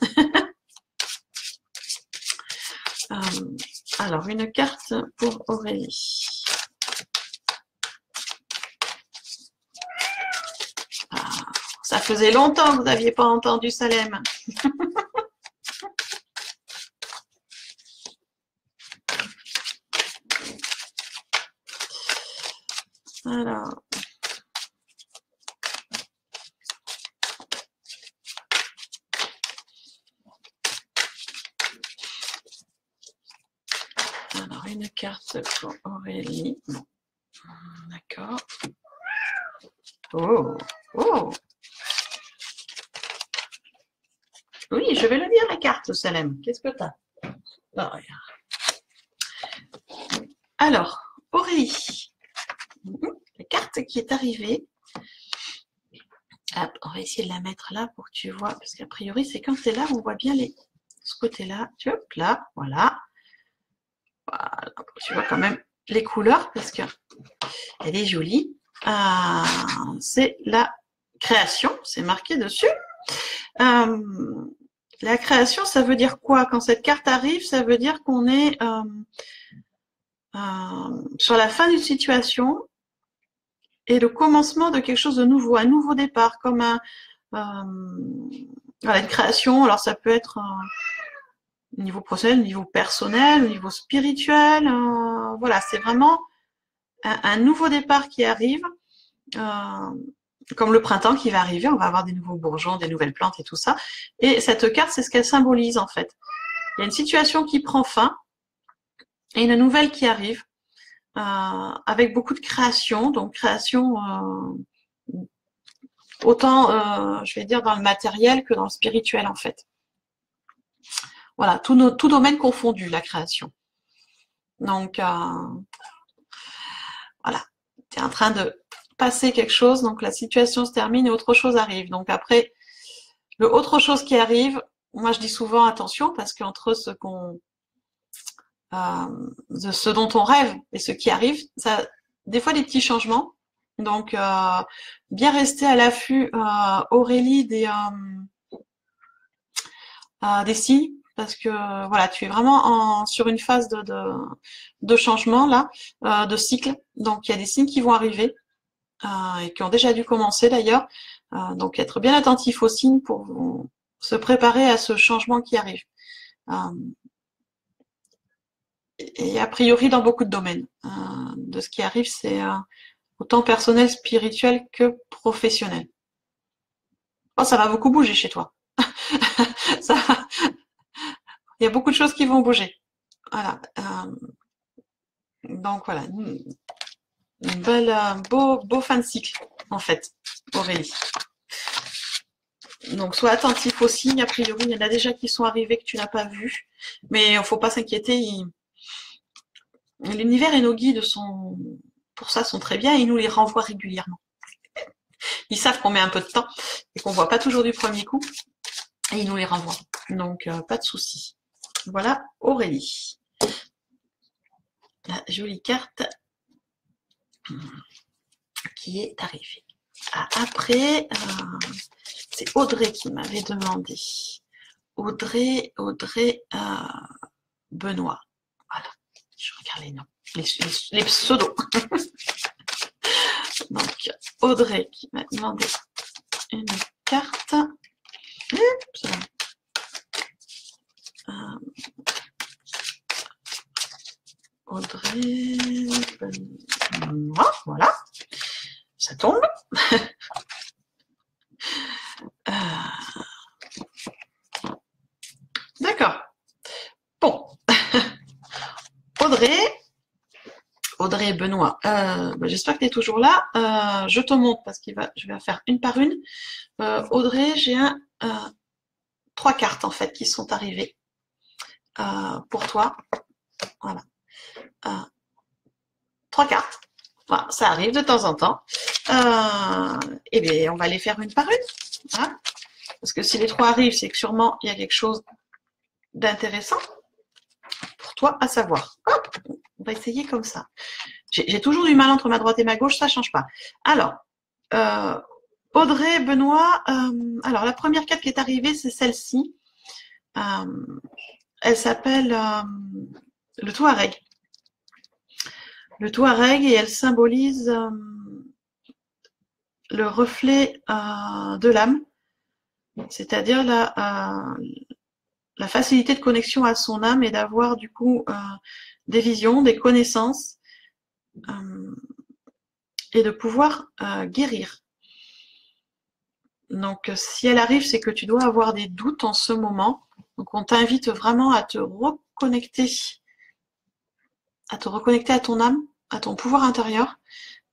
Alors, une carte pour Aurélie. Ça faisait longtemps que vous n'aviez pas entendu Salem. Alors. Une carte pour Aurélie. Bon. D'accord. Oh, oh. Oui, je vais le lire la carte, Salem. Qu'est-ce que t'as? Oh, alors, Aurélie. La carte qui est arrivée. Hop, on va essayer de la mettre là pour que tu vois. Parce qu'a priori, c'est quand c'est là, on voit bien ce côté-là. Hop, là, voilà. Voilà, tu vois quand même les couleurs parce que elle est jolie. C'est la création, c'est marqué dessus. La création, ça veut dire quoi? Quand cette carte arrive, ça veut dire qu'on est sur la fin d'une situation et le commencement de quelque chose de nouveau, un nouveau départ, comme voilà, une création. Alors ça peut être au niveau professionnel, au niveau personnel, au niveau spirituel. Voilà, c'est vraiment un nouveau départ qui arrive, comme le printemps qui va arriver. On va avoir des nouveaux bourgeons, des nouvelles plantes et tout ça. Et cette carte, c'est ce qu'elle symbolise en fait. Il y a une situation qui prend fin et une nouvelle qui arrive. avec beaucoup de création, donc création autant, je vais dire, dans le matériel que dans le spirituel en fait. Voilà, tout domaine confondu, la création. Donc, voilà, tu es en train de passer quelque chose, donc la situation se termine et autre chose arrive. Donc après, le autre chose qui arrive, moi je dis souvent attention parce qu'entre de ce dont on rêve et ce qui arrive, ça, des fois des petits changements. Donc bien rester à l'affût, Aurélie, des signes, parce que voilà, tu es vraiment sur une phase de changement là, de cycle. Donc il y a des signes qui vont arriver et qui ont déjà dû commencer d'ailleurs. Donc être bien attentif aux signes pour se préparer à ce changement qui arrive. Et a priori dans beaucoup de domaines. De ce qui arrive, c'est autant personnel, spirituel que professionnel. Oh, ça va beaucoup bouger chez toi. Ça, il y a beaucoup de choses qui vont bouger. Voilà. Donc voilà, une belle, beau fin de cycle en fait, Aurélie. Donc sois attentif aux signes. A priori, il y en a déjà qui sont arrivés que tu n'as pas vus, mais il ne faut pas s'inquiéter. L'univers et nos guides pour ça sont très bien et ils nous les renvoient régulièrement. Ils savent qu'on met un peu de temps et qu'on voit pas toujours du premier coup et ils nous les renvoient. Donc pas de souci. Voilà Aurélie. La jolie carte qui est arrivée. Après, c'est Audrey qui m'avait demandé. Audrey Benoît. Voilà. Je regarde les noms, les pseudos. Donc, Audrey qui m'a demandé une carte. Audrey Benoît, voilà. Ça tombe. D'accord. Bon. Audrey Benoît, j'espère que tu es toujours là. Je te montre parce je vais faire une par une. Audrey, j'ai 3 cartes en fait qui sont arrivées pour toi. Voilà. 3 cartes. Voilà, ça arrive de temps en temps. Et bien, on va les faire une par une. Hein, parce que si les 3 arrivent, c'est que sûrement il y a quelque chose d'intéressant pour toi à savoir. Hop, on va essayer comme ça. J'ai toujours du mal entre ma droite et ma gauche, ça ne change pas. Alors, Audrey, Benoît, alors la première carte qui est arrivée, c'est celle-ci. Elle s'appelle le Touareg. Le Touareg et elle symbolise le reflet de l'âme, c'est-à-dire la facilité de connexion à son âme et d'avoir du coup des visions, des connaissances et de pouvoir guérir. Donc si elle arrive, c'est que tu dois avoir des doutes en ce moment. Donc on t'invite vraiment à te reconnecter à ton âme, à ton pouvoir intérieur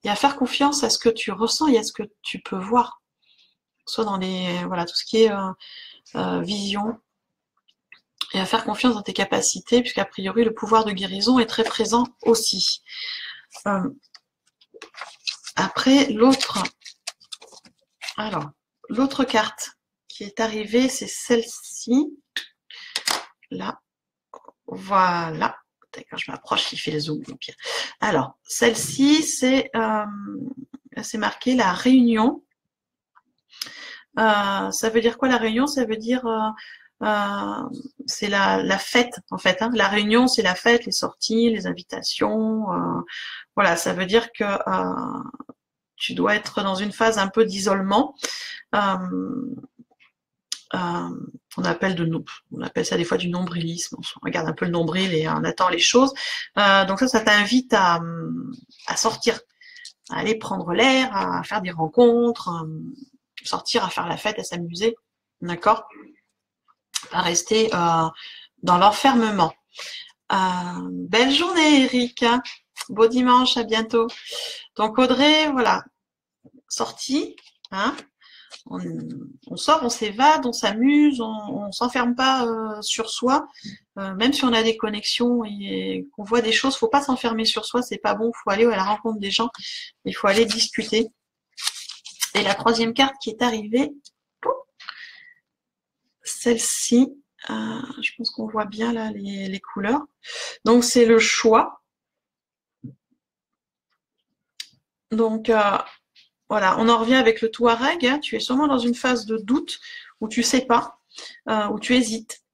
et à faire confiance à ce que tu ressens et à ce que tu peux voir. Soit dans tout ce qui est vision, et à faire confiance dans tes capacités, puisqu'a priori le pouvoir de guérison est très présent aussi. Après, l'autre carte qui est arrivée, c'est celle-ci. Là. Voilà. Quand je m'approche, il fait le zoom. Alors, celle-ci, c'est marqué la réunion. Ça veut dire quoi la réunion? Ça veut dire c'est la fête en fait. Hein. La réunion, c'est la fête, les sorties, les invitations. Voilà, ça veut dire que tu dois être dans une phase un peu d'isolement. On appelle ça des fois du nombrilisme. On regarde un peu le nombril et on attend les choses. Donc ça t'invite à sortir, à aller prendre l'air, à faire des rencontres, sortir, à faire la fête, à s'amuser, d'accord, à rester dans l'enfermement. Belle journée, Eric. Beau dimanche, à bientôt. Donc Audrey, voilà, sortie, hein. On sort, on s'évade, on s'amuse, on s'enferme pas sur soi. Même si on a des connexions et qu'on voit des choses, faut pas s'enfermer sur soi, c'est pas bon. Faut aller à la rencontre des gens, il faut aller discuter. Et la troisième carte qui est arrivée, celle-ci, je pense qu'on voit bien là les couleurs. Donc c'est le choix. Donc voilà, on en revient avec le Touareg. Hein, tu es sûrement dans une phase de doute où tu sais pas, où tu hésites.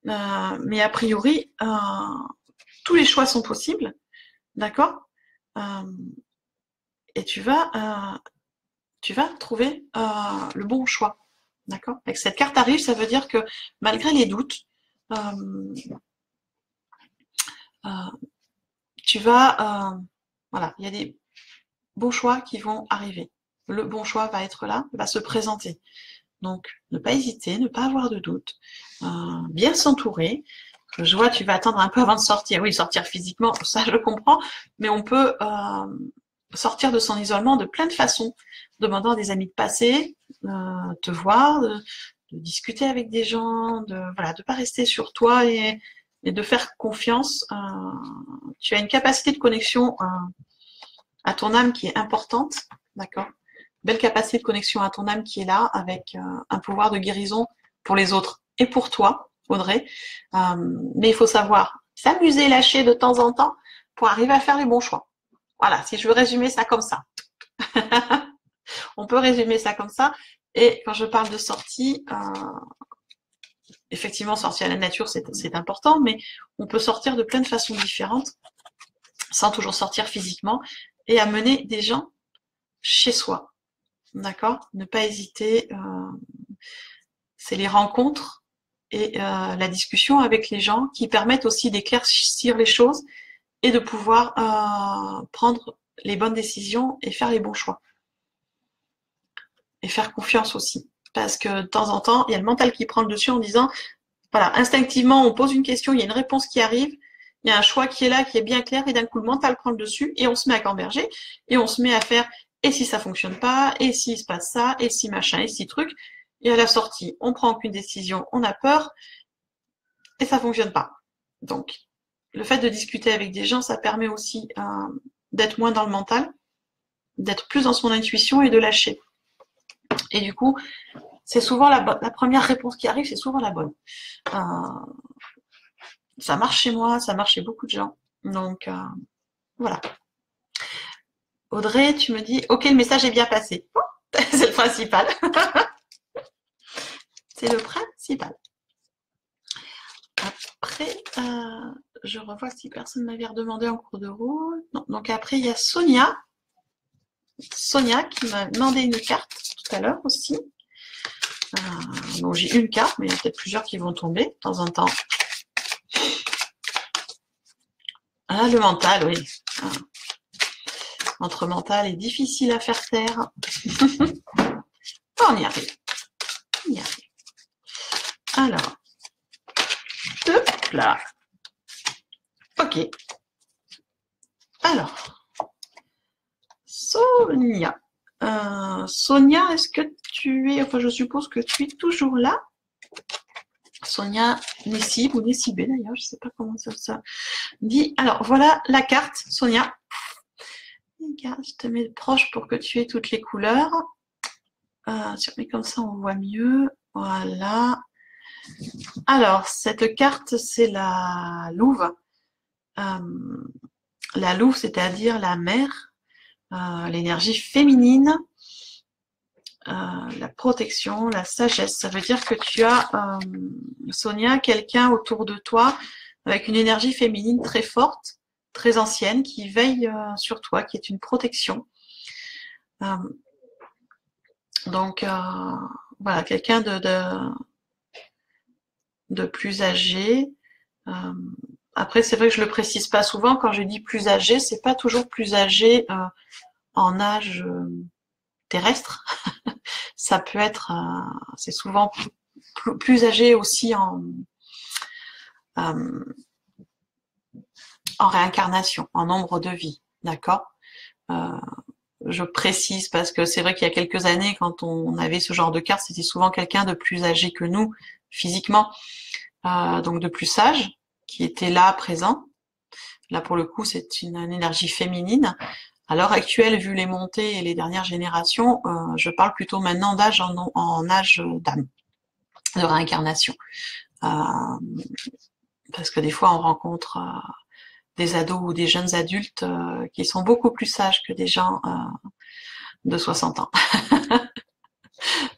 Mais a priori, tous les choix sont possibles, d'accord, et tu vas trouver le bon choix, d'accord. Avec cette carte arrive, ça veut dire que malgré les doutes, tu vas, voilà, il y a des bons choix qui vont arriver. Le bon choix va être là, va se présenter. Donc, ne pas hésiter, ne pas avoir de doute, bien s'entourer. Je vois, tu vas attendre un peu avant de sortir. Oui, sortir physiquement, ça je comprends, mais on peut sortir de son isolement de plein de façons, demandant à des amis de passer, te voir, de discuter avec des gens, de pas rester sur toi et de faire confiance. Tu as une capacité de connexion à ton âme qui est importante, d'accord. Belle capacité de connexion à ton âme qui est là, avec un pouvoir de guérison pour les autres et pour toi, Audrey. Mais il faut savoir s'amuser, lâcher de temps en temps pour arriver à faire les bons choix. Voilà, si je veux résumer ça comme ça. On peut résumer ça comme ça. Et quand je parle de sortie, effectivement, sortir à la nature, c'est important, mais on peut sortir de plein de façons différentes, sans toujours sortir physiquement, et amener des gens chez soi. D'accord. Ne pas hésiter. C'est les rencontres et la discussion avec les gens qui permettent aussi d'éclaircir les choses et de pouvoir prendre les bonnes décisions et faire les bons choix. Et faire confiance aussi. Parce que de temps en temps, il y a le mental qui prend le dessus en disant, voilà, instinctivement, on pose une question, il y a une réponse qui arrive, il y a un choix qui est là, qui est bien clair, et d'un coup, le mental prend le dessus, et on se met à gamberger, et on se met à faire, et si ça fonctionne pas, et s'il se passe ça, et si machin, et si truc, et à la sortie, on prend aucune décision, on a peur, et ça fonctionne pas. Donc, le fait de discuter avec des gens, ça permet aussi d'être moins dans le mental, d'être plus dans son intuition et de lâcher. Et du coup, c'est souvent la première réponse qui arrive, c'est souvent la bonne. Ça marche chez moi, ça marche chez beaucoup de gens. Donc, voilà. Audrey, tu me dis, ok, le message est bien passé. Oh, c'est le principal. C'est le principal. Après, je revois si personne m'avait redemandé en cours de route. Non. Donc après, il y a Sonia. Sonia qui m'a demandé une carte tout à l'heure aussi. Donc j'ai une carte, mais il y a peut-être plusieurs qui vont tomber de temps en temps. Ah, le mental, oui. Notre mental est difficile à faire taire. On y arrive. On y arrive. Alors, hop là. Ok. Alors, Sonia. Sonia, est-ce que tu es... Enfin, je suppose que tu es toujours là. Sonia Nessib ou Nessibé d'ailleurs, je ne sais pas comment ça dit. Alors, voilà la carte, Sonia. Regarde, je te mets proche pour que tu aies toutes les couleurs. Mais comme ça, on voit mieux. Voilà. Alors, cette carte, c'est la louve. La louve, c'est-à-dire la mère, l'énergie féminine, la protection, la sagesse. Ça veut dire que tu as, Sonia, quelqu'un autour de toi avec une énergie féminine très forte, très ancienne, qui veille sur toi, qui est une protection. Donc, voilà, quelqu'un de plus âgé. Après, c'est vrai que je le précise pas souvent. Quand je dis plus âgé, c'est pas toujours plus âgé en âge terrestre. Ça peut être, c'est souvent plus âgé aussi en en réincarnation, en nombre de vies, d'accord? Je précise parce que c'est vrai qu'il y a quelques années, quand on avait ce genre de carte, c'était souvent quelqu'un de plus âgé que nous, physiquement, donc de plus sage, qui était là, présent. Là, pour le coup, c'est une énergie féminine. À l'heure actuelle, vu les montées et les dernières générations, je parle plutôt maintenant d'âge en âge d'âme, de réincarnation. Parce que des fois, on rencontre des ados ou des jeunes adultes qui sont beaucoup plus sages que des gens de 60 ans.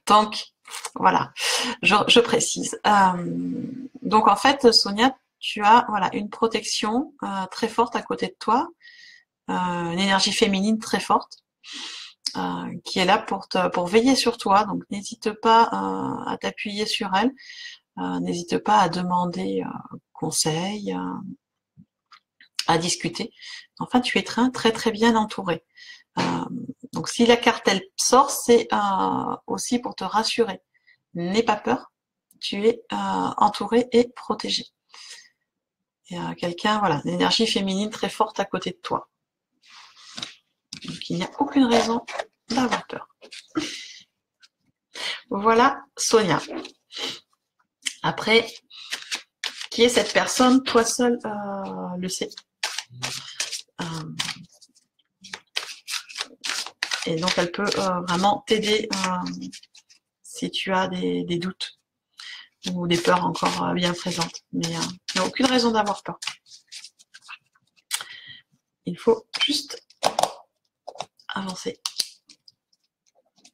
Donc, voilà, je précise. Donc, en fait, Sonia, tu as voilà une protection très forte à côté de toi, une énergie féminine très forte qui est là pour veiller sur toi. Donc, n'hésite pas à t'appuyer sur elle. N'hésite pas à demander conseil, à discuter. Enfin, tu es très très bien entouré. Donc si la carte elle sort, c'est aussi pour te rassurer. N'aie pas peur, tu es entouré et protégé. Il y a quelqu'un, voilà, une énergie féminine très forte à côté de toi. Donc il n'y a aucune raison d'avoir peur. Voilà Sonia. Après, qui est cette personne? Toi seul le sais. Et donc elle peut vraiment t'aider si tu as des doutes ou des peurs encore bien présentes. Mais il n'y a aucune raison d'avoir peur. Il faut juste avancer.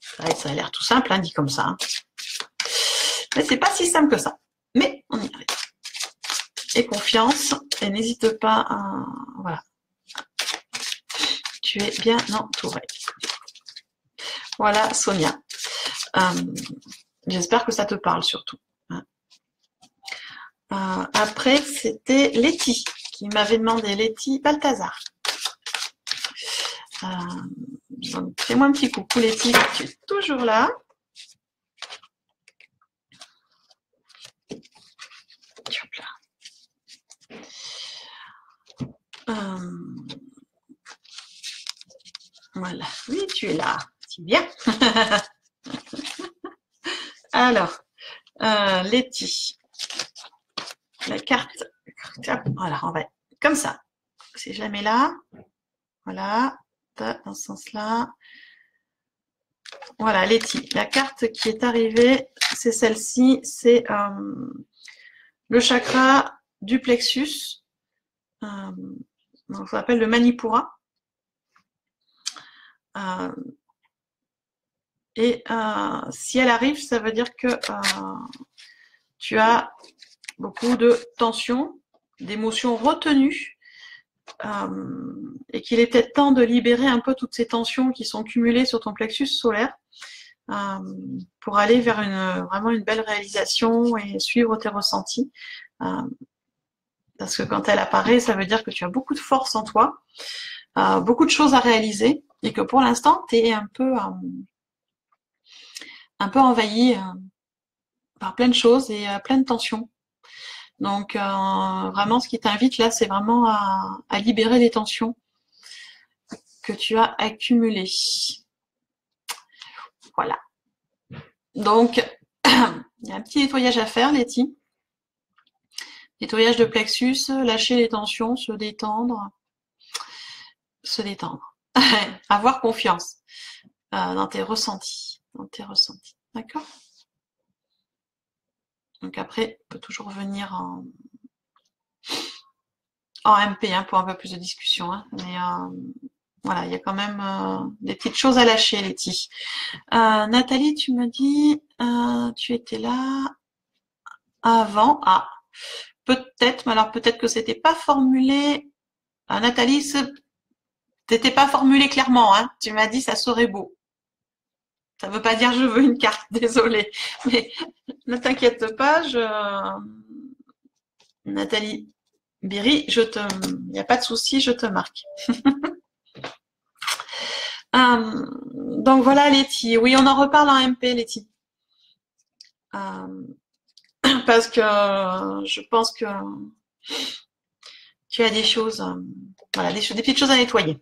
Ça a l'air tout simple, hein, dit comme ça. Hein. Mais c'est pas si simple que ça. Mais on y arrive. Et confiance, et n'hésite pas à... Voilà. Tu es bien entouré. Voilà, Sonia. J'espère que ça te parle surtout. Après, c'était Letty qui m'avait demandé, Letty Balthazar. Fais-moi un petit coucou, Letty, tu es toujours là. Voilà, oui, tu es là. C'est bien. Alors, Letty. La carte. Voilà, on va comme ça. C'est jamais là. Voilà, dans ce sens-là. Voilà, Letty. La carte qui est arrivée, c'est celle-ci. C'est le chakra du plexus. Donc, ça s'appelle le Manipura. Et si elle arrive, ça veut dire que tu as beaucoup de tensions, d'émotions retenues, et qu'il est peut-être temps de libérer un peu toutes ces tensions qui sont cumulées sur ton plexus solaire pour aller vers vraiment une belle réalisation et suivre tes ressentis. Parce que quand elle apparaît, ça veut dire que tu as beaucoup de force en toi, beaucoup de choses à réaliser, et que pour l'instant, tu es un peu envahi par plein de choses et plein de tensions. Donc, vraiment, ce qui t'invite là, c'est vraiment à libérer les tensions que tu as accumulées. Voilà. Donc, il y a un petit nettoyage à faire, Letty. Nettoyage de plexus, lâcher les tensions, se détendre. Se détendre. Avoir confiance dans tes ressentis. D'accord? Donc après, on peut toujours venir en MP hein, pour un peu plus de discussion. Hein. Mais voilà, il y a quand même des petites choses à lâcher, Letty. Nathalie, tu me dis, tu étais là avant. Ah, peut-être, mais alors peut-être que c'était pas formulé. Nathalie, c'était pas formulé clairement. Hein. Tu m'as dit, ça serait beau. Ça veut pas dire je veux une carte, désolée. Mais ne t'inquiète pas, Nathalie Berry, il n'y a pas de souci, je te marque. Donc voilà, Letty. Oui, on en reparle en MP, Letty. Parce que je pense qu'il tu as des choses, voilà, des petites choses à nettoyer.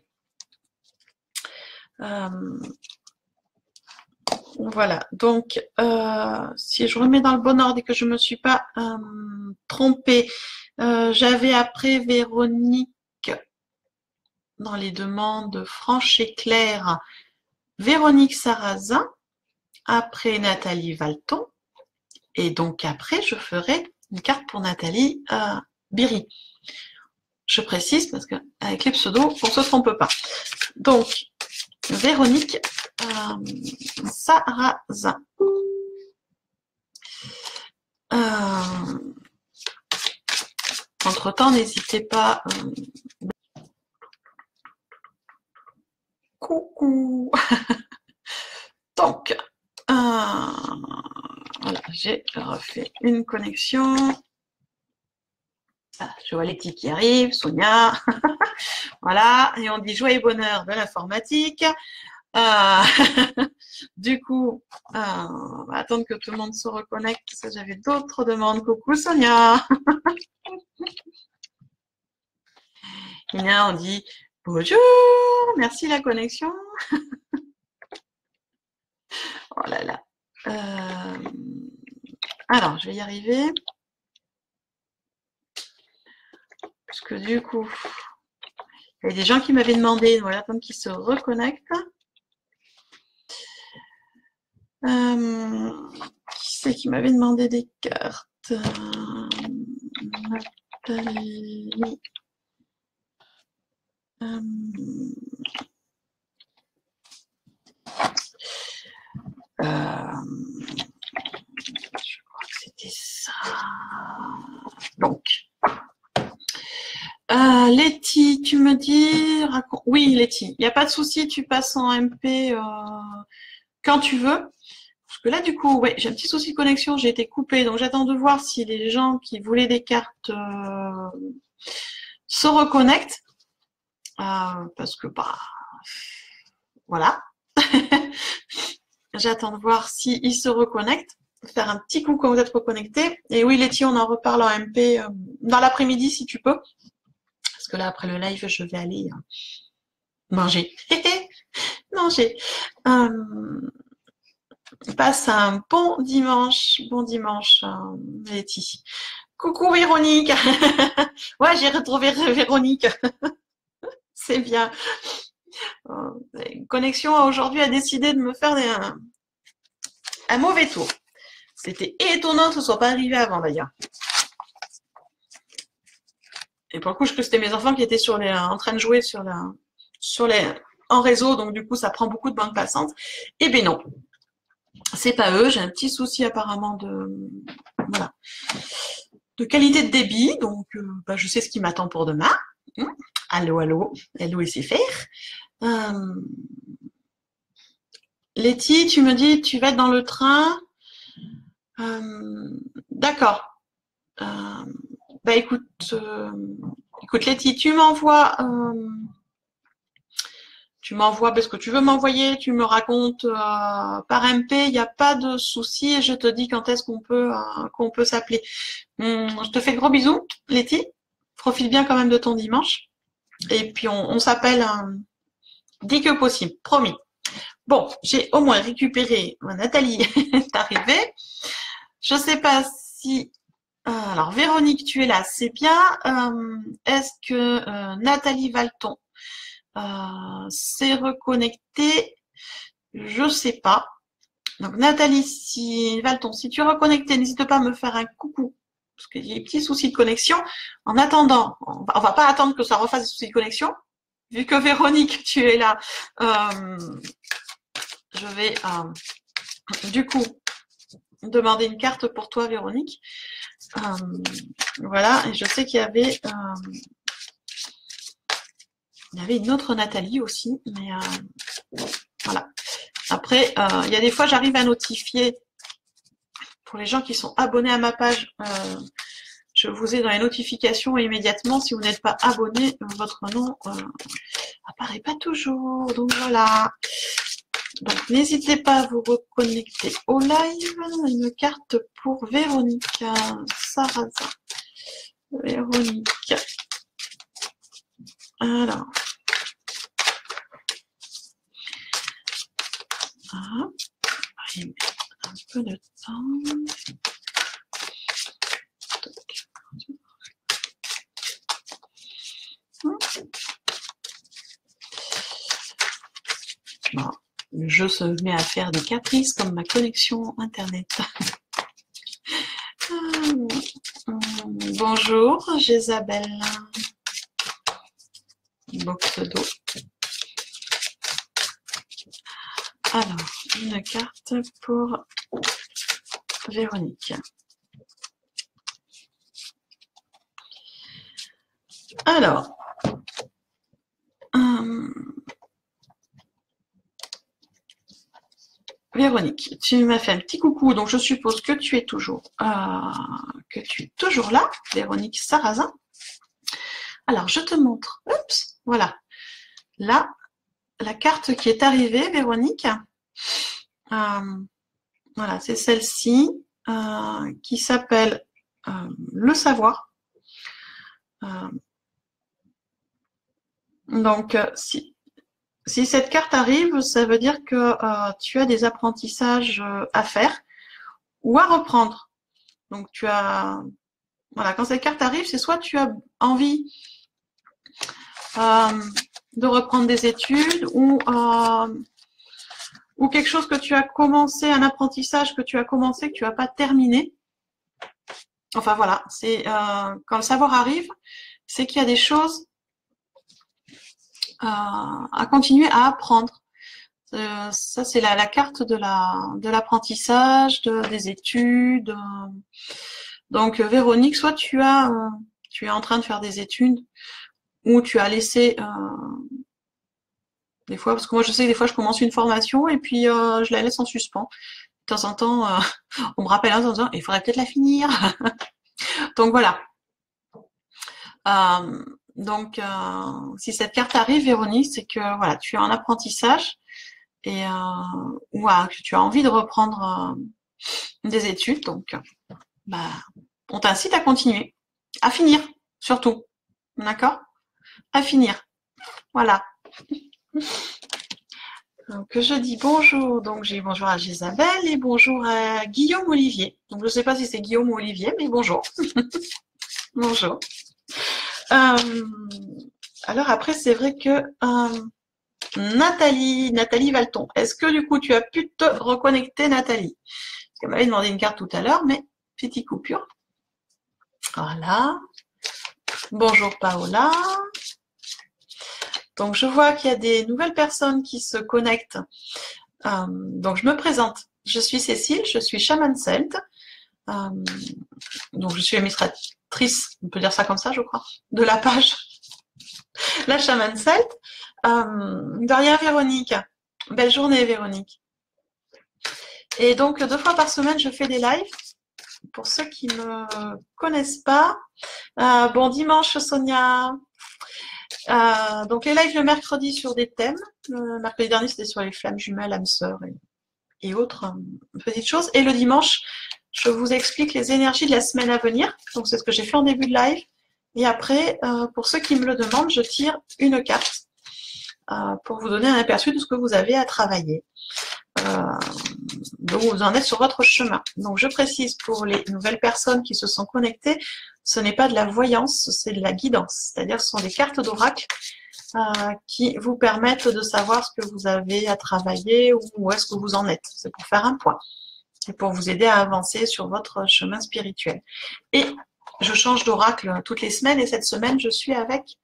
Voilà, donc si je remets dans le bon ordre et que je ne me suis pas trompée, j'avais après Véronique dans les demandes franches et claires, Véronique Sarrazin, après Nathalie Valton, et donc après je ferai une carte pour Nathalie Biry. Je précise parce qu'avec les pseudos, on ne se trompe pas. Donc, Véronique Sarrazin. Entre-temps, n'hésitez pas. Coucou. Donc, voilà, j'ai refait une connexion. Ah, je vois Letty qui arrive, Sonia. Voilà, et on dit joie et bonheur de l'informatique. Du coup, on va attendre que tout le monde se reconnecte. J'avais d'autres demandes. Coucou Sonia. Et là, on dit bonjour, merci la connexion. Oh là là. Alors, je vais y arriver. Parce que du coup, il y a des gens qui m'avaient demandé, voilà, attendre qu'ils se reconnectent. Qui c'est qui m'avait demandé des cartes? Nathalie. Je crois que c'était ça. Donc, Letty, tu me dis... Oui, Letty, il n'y a pas de souci, tu passes en MP quand tu veux. Parce que là, du coup, ouais, j'ai un petit souci de connexion, j'ai été coupée. Donc, j'attends de voir si les gens qui voulaient des cartes se reconnectent. Parce que, bah, voilà. J'attends de voir s'ils se reconnectent. Faire un petit coup quand vous êtes reconnectés. Et oui, Letty, on en reparle en MP dans l'après-midi si tu peux. Parce que là, après le live, je vais aller manger. Manger. Passe un bon dimanche. Bon dimanche, Letty. Coucou Véronique. Ouais, j'ai retrouvé Véronique. C'est bien. Une connexion aujourd'hui a décidé de me faire un mauvais tour. C'était étonnant que ce ne soit pas arrivé avant d'ailleurs. Et pour le coup, je crois que c'était mes enfants qui étaient en train de jouer en réseau, donc du coup, ça prend beaucoup de bandes passantes. Eh bien non, c'est pas eux. J'ai un petit souci apparemment de qualité de débit, donc bah, je sais ce qui m'attend pour demain. Allô, allô, hello et c'est faire. Letty, tu me dis, tu vas être dans le train. D'accord. Bah écoute Letty, tu m'envoies parce que tu veux m'envoyer, tu me racontes par MP, il n'y a pas de souci et je te dis quand est-ce qu'on peut s'appeler. Je te fais de gros bisous, Letty. Profite bien quand même de ton dimanche. Et puis on s'appelle dès que possible, promis. Bon, j'ai au moins récupéré Nathalie est arrivée. Je ne sais pas si... alors, Véronique, tu es là, c'est bien. Est-ce que Nathalie Valton s'est reconnectée? Je ne sais pas. Donc, Nathalie Valton, si tu es reconnectée, n'hésite pas à me faire un coucou. Parce qu'il y a des petits soucis de connexion. En attendant, on va pas attendre que ça refasse des soucis de connexion. Vu que Véronique, tu es là, je vais du coup demander une carte pour toi, Véronique. Voilà, et je sais qu'il y avait une autre Nathalie aussi, mais voilà. Après, il y a des fois, j'arrive à notifier pour les gens qui sont abonnés à ma page. Je vous ai dans les notifications immédiatement. Si vous n'êtes pas abonné, votre nom apparaît pas toujours. Donc voilà. Donc n'hésitez pas à vous reconnecter au live. Une carte pour Véronique Sarrazin. Véronique Alors. Ah, on va y mettre un peu de temps. Bon, le jeu se met à faire des caprices comme ma connexion internet. Bonjour, Jésabelle. Box d'eau. Alors, une carte pour Véronique. Alors, Véronique, tu m'as fait un petit coucou, donc je suppose que tu es toujours là, Véronique Sarrazin. Alors, je te montre. Oups, voilà. Là, la carte qui est arrivée, Véronique. Voilà, c'est celle-ci qui s'appelle le savoir. Donc, si cette carte arrive, ça veut dire que tu as des apprentissages à faire ou à reprendre. Donc, voilà, quand cette carte arrive, c'est soit tu as envie de reprendre des études ou quelque chose que tu as commencé, un apprentissage que tu as commencé, que tu n'as pas terminé. Enfin, voilà, c'est quand le savoir arrive, c'est qu'il y a des choses à continuer à apprendre. Ça, c'est la carte de l'apprentissage, des études. Donc, Véronique, soit tu es en train de faire des études ou tu as laissé des fois, parce que moi, je sais que des fois, je commence une formation et puis je la laisse en suspens. De temps en temps, on me rappelle en disant, il faudrait peut-être la finir. Donc, voilà. Donc, si cette carte arrive, Véronique, c'est que voilà, tu es en apprentissage et ou que tu as envie de reprendre des études. Donc, bah, on t'incite à continuer, à finir, surtout. D'accord? À finir. Voilà. Donc, je dis bonjour. Donc, j'ai bonjour à Jésabelle et bonjour à Guillaume Olivier. Donc, je ne sais pas si c'est Guillaume ou Olivier, mais bonjour. Bonjour. Alors après, c'est vrai que Nathalie Valton, est-ce que du coup tu as pu te reconnecter, Nathalie? Parce qu'elle m'avait demandé une carte tout à l'heure, mais petite coupure. Voilà. Bonjour Paola. Donc je vois qu'il y a des nouvelles personnes qui se connectent. Donc je me présente. Je suis Cécile, je suis Shaman Celt. Donc je suis administratrice, on peut dire ça comme ça, je crois, de la page La Shaman Celt. De rien, Véronique. Belle journée, Véronique. Et donc, 2 fois par semaine, je fais des lives. Pour ceux qui ne me connaissent pas, bon dimanche, Sonia. Donc, les lives le mercredi sur des thèmes. Le mercredi dernier, c'était sur les flammes jumelles, âmes sœurs et autres petites choses. Et le dimanche, je vous explique les énergies de la semaine à venir. Donc, c'est ce que j'ai fait en début de live. Et après, pour ceux qui me le demandent, je tire une carte pour vous donner un aperçu de ce que vous avez à travailler. Donc, vous en êtes sur votre chemin. Donc, je précise pour les nouvelles personnes qui se sont connectées, ce n'est pas de la voyance, c'est de la guidance. C'est-à-dire, ce sont des cartes d'oracle qui vous permettent de savoir ce que vous avez à travailler ou où est-ce que vous en êtes. C'est pour faire un point et pour vous aider à avancer sur votre chemin spirituel. Et je change d'oracle toutes les semaines et cette semaine, je suis avec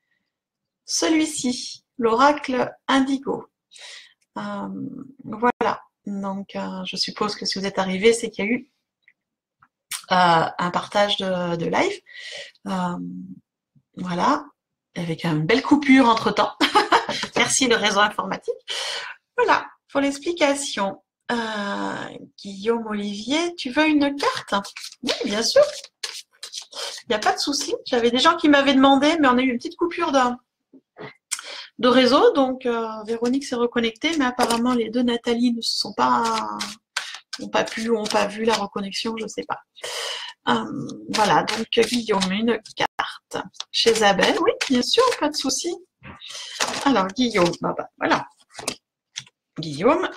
celui-ci, l'oracle Indigo. Voilà. Donc, je suppose que si vous êtes arrivé, c'est qu'il y a eu un partage de live. Voilà. Avec une belle coupure entre-temps. Merci le réseau informatique. Voilà, pour l'explication. Guillaume Olivier, tu veux une carte? Oui, bien sûr. Il n'y a pas de souci. J'avais des gens qui m'avaient demandé, mais on a eu une petite coupure de réseau. Donc, Véronique s'est reconnectée, mais apparemment, les deux Nathalie ne sont pas, n'ont pas pu ou n'ont pas vu la reconnexion, je ne sais pas. Voilà, donc Guillaume, une carte. Chez Isabelle, oui, bien sûr, pas de souci. Alors, Guillaume, voilà. Guillaume.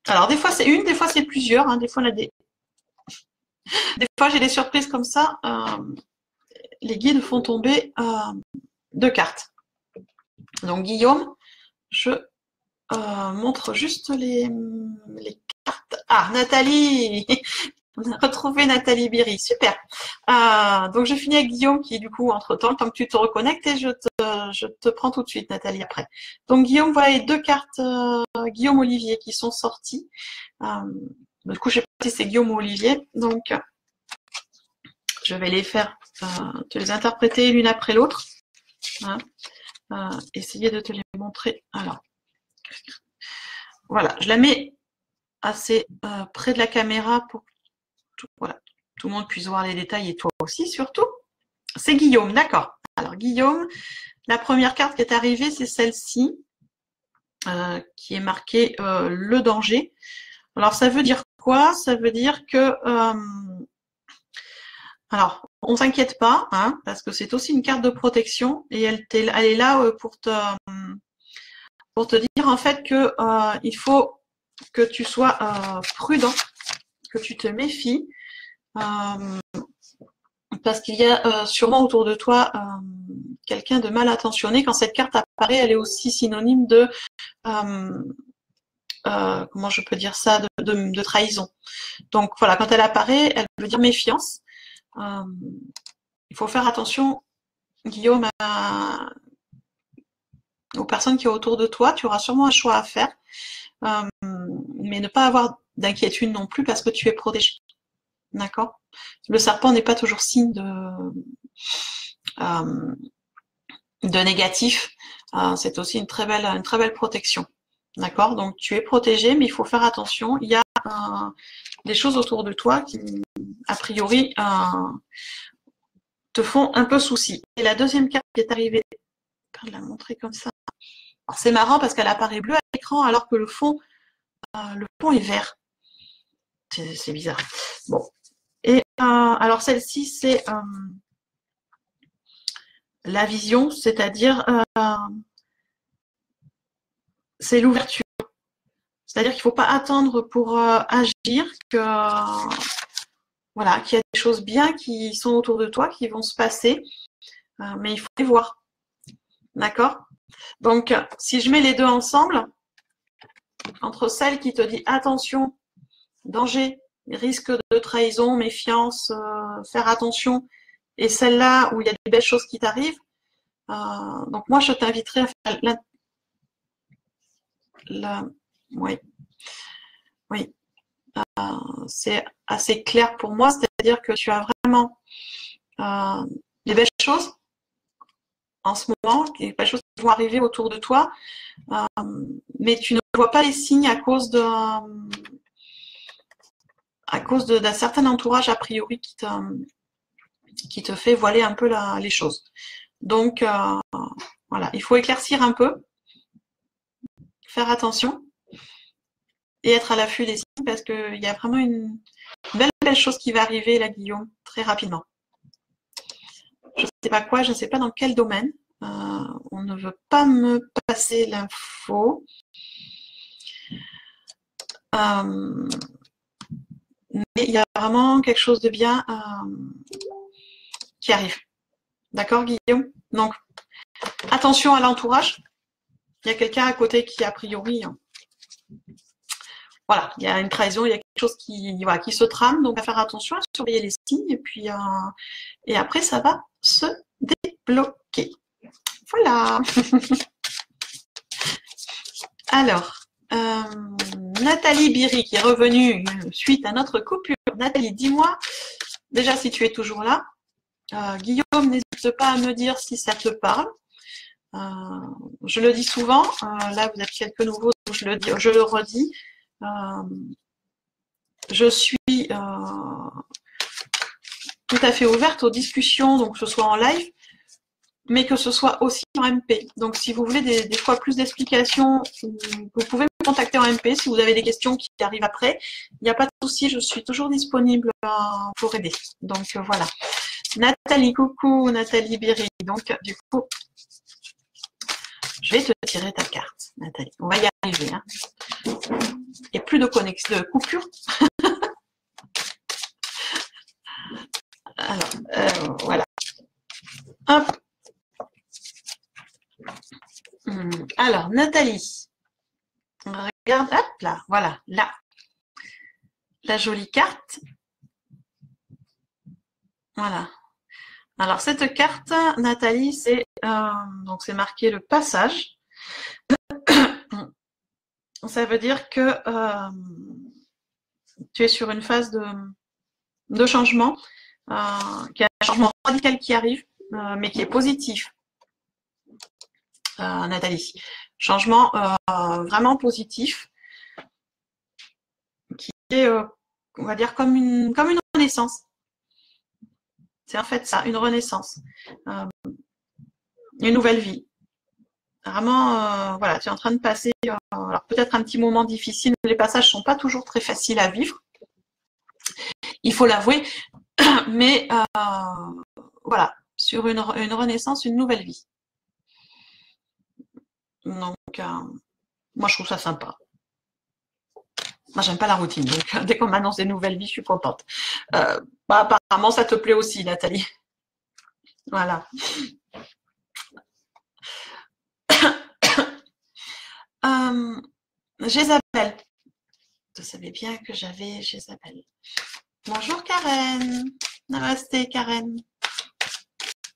Alors, des fois, c'est une, des fois, c'est plusieurs. Hein. Des fois, on a des fois, j'ai des surprises comme ça. Les guides font tomber 2 cartes. Donc, Guillaume, je montre juste les cartes. Ah, Nathalie. On a retrouvé Nathalie Biry, super. Donc je finis avec Guillaume qui du coup entre-temps, le temps que tu te reconnectes et je te prends tout de suite Nathalie après. Donc Guillaume, voilà les 2 cartes Guillaume Olivier qui sont sorties. Du coup je sais pas si c'est Guillaume ou Olivier, donc je vais les faire, te les interpréter l'une après l'autre. Hein. Essayer de te les montrer. Alors, voilà, je la mets assez près de la caméra pour voilà, tout le monde puisse voir les détails et toi aussi surtout. C'est Guillaume, d'accord. Alors Guillaume, la première carte qui est arrivée, c'est celle-ci, qui est marquée le danger. Alors ça veut dire quoi? Ça veut dire que, alors on s'inquiète pas, hein, parce que c'est aussi une carte de protection et elle est là pour te dire en fait que il faut que tu sois prudent, que tu te méfies. Parce qu'il y a sûrement autour de toi quelqu'un de mal intentionné. Quand cette carte apparaît, elle est aussi synonyme de, comment je peux dire ça, de trahison. Donc voilà, quand elle apparaît, elle veut dire méfiance. Il faut faire attention, Guillaume, aux personnes qui sont autour de toi. Tu auras sûrement un choix à faire, mais ne pas avoir d'inquiétude non plus parce que tu es protégé. D'accord? Le serpent n'est pas toujours signe de négatif. C'est aussi une très belle protection. D'accord? Donc tu es protégé, mais il faut faire attention. Il y a des choses autour de toi qui, a priori, te font un peu souci. Et la deuxième carte qui est arrivée, je vais la montrer comme ça. Alors c'est marrant parce qu'elle apparaît bleue à l'écran alors que le fond est vert. C'est bizarre. Bon. Et alors celle-ci, c'est la vision, c'est-à-dire c'est l'ouverture. C'est-à-dire qu'il ne faut pas attendre pour agir, voilà, qu'il y a des choses bien qui sont autour de toi, qui vont se passer, mais il faut les voir. D'accord? Donc, si je mets les deux ensemble, entre celle qui te dit attention, danger, risque de trahison, méfiance, faire attention, et celle-là où il y a des belles choses qui t'arrivent, donc moi je t'inviterai à faire oui, c'est assez clair pour moi, c'est-à-dire que tu as vraiment des belles choses en ce moment, des belles choses qui vont arriver autour de toi, mais tu ne vois pas les signes à cause d'un certain entourage a priori qui te fait voiler un peu les choses. Donc voilà, il faut éclaircir un peu, faire attention et être à l'affût des signes parce qu'il y a vraiment une belle chose qui va arriver là, Guillaume, très rapidement. Je ne sais pas quoi, je ne sais pas dans quel domaine. On ne veut pas me passer l'info. Mais il y a vraiment quelque chose de bien qui arrive. D'accord, Guillaume? Donc, attention à l'entourage. Il y a quelqu'un à côté qui, a priori, voilà, il y a une trahison, il y a quelque chose qui se trame. Donc, à faire attention, à surveiller les signes. Et puis, et après, ça va se débloquer. Voilà. Alors, Nathalie Biry qui est revenue suite à notre coupure. Nathalie, dis-moi déjà si tu es toujours là. Guillaume, n'hésite pas à me dire si ça te parle. Je le dis souvent, là vous êtes quelques nouveaux, donc je le redis. Je suis tout à fait ouverte aux discussions, donc que ce soit en live, mais que ce soit aussi en MP. Donc si vous voulez des fois plus d'explications, vous pouvez me contacter en MP si vous avez des questions qui arrivent après. Il n'y a pas de souci, je suis toujours disponible pour aider. Donc voilà. Nathalie, coucou Nathalie Biry. Donc du coup, Je vais te tirer ta carte, Nathalie. On va y arriver. Hein. Et plus de connexion, de coupure. Alors, voilà. Hop. Alors, Nathalie. Regarde, hop là, voilà, là. La jolie carte. Voilà. Alors, cette carte, Nathalie, c'est donc c'est marqué le passage. Ça veut dire que tu es sur une phase de changement, qu'il y a un changement radical qui arrive, mais qui est positif, Nathalie. Changement vraiment positif, qui est, on va dire, comme une renaissance. C'est en fait ça, une renaissance. Une nouvelle vie. Vraiment, voilà, tu es en train de passer, alors peut-être un petit moment difficile, les passages ne sont pas toujours très faciles à vivre, il faut l'avouer, mais voilà, sur une renaissance, une nouvelle vie. Donc, moi je trouve ça sympa. Moi j'aime pas la routine, donc dès qu'on m'annonce des nouvelles vies, je suis contente. Apparemment ça te plaît aussi, Nathalie. Voilà. Jézabel. Je savais bien que j'avais Jézabel. Bonjour Karen. Namasté Karen.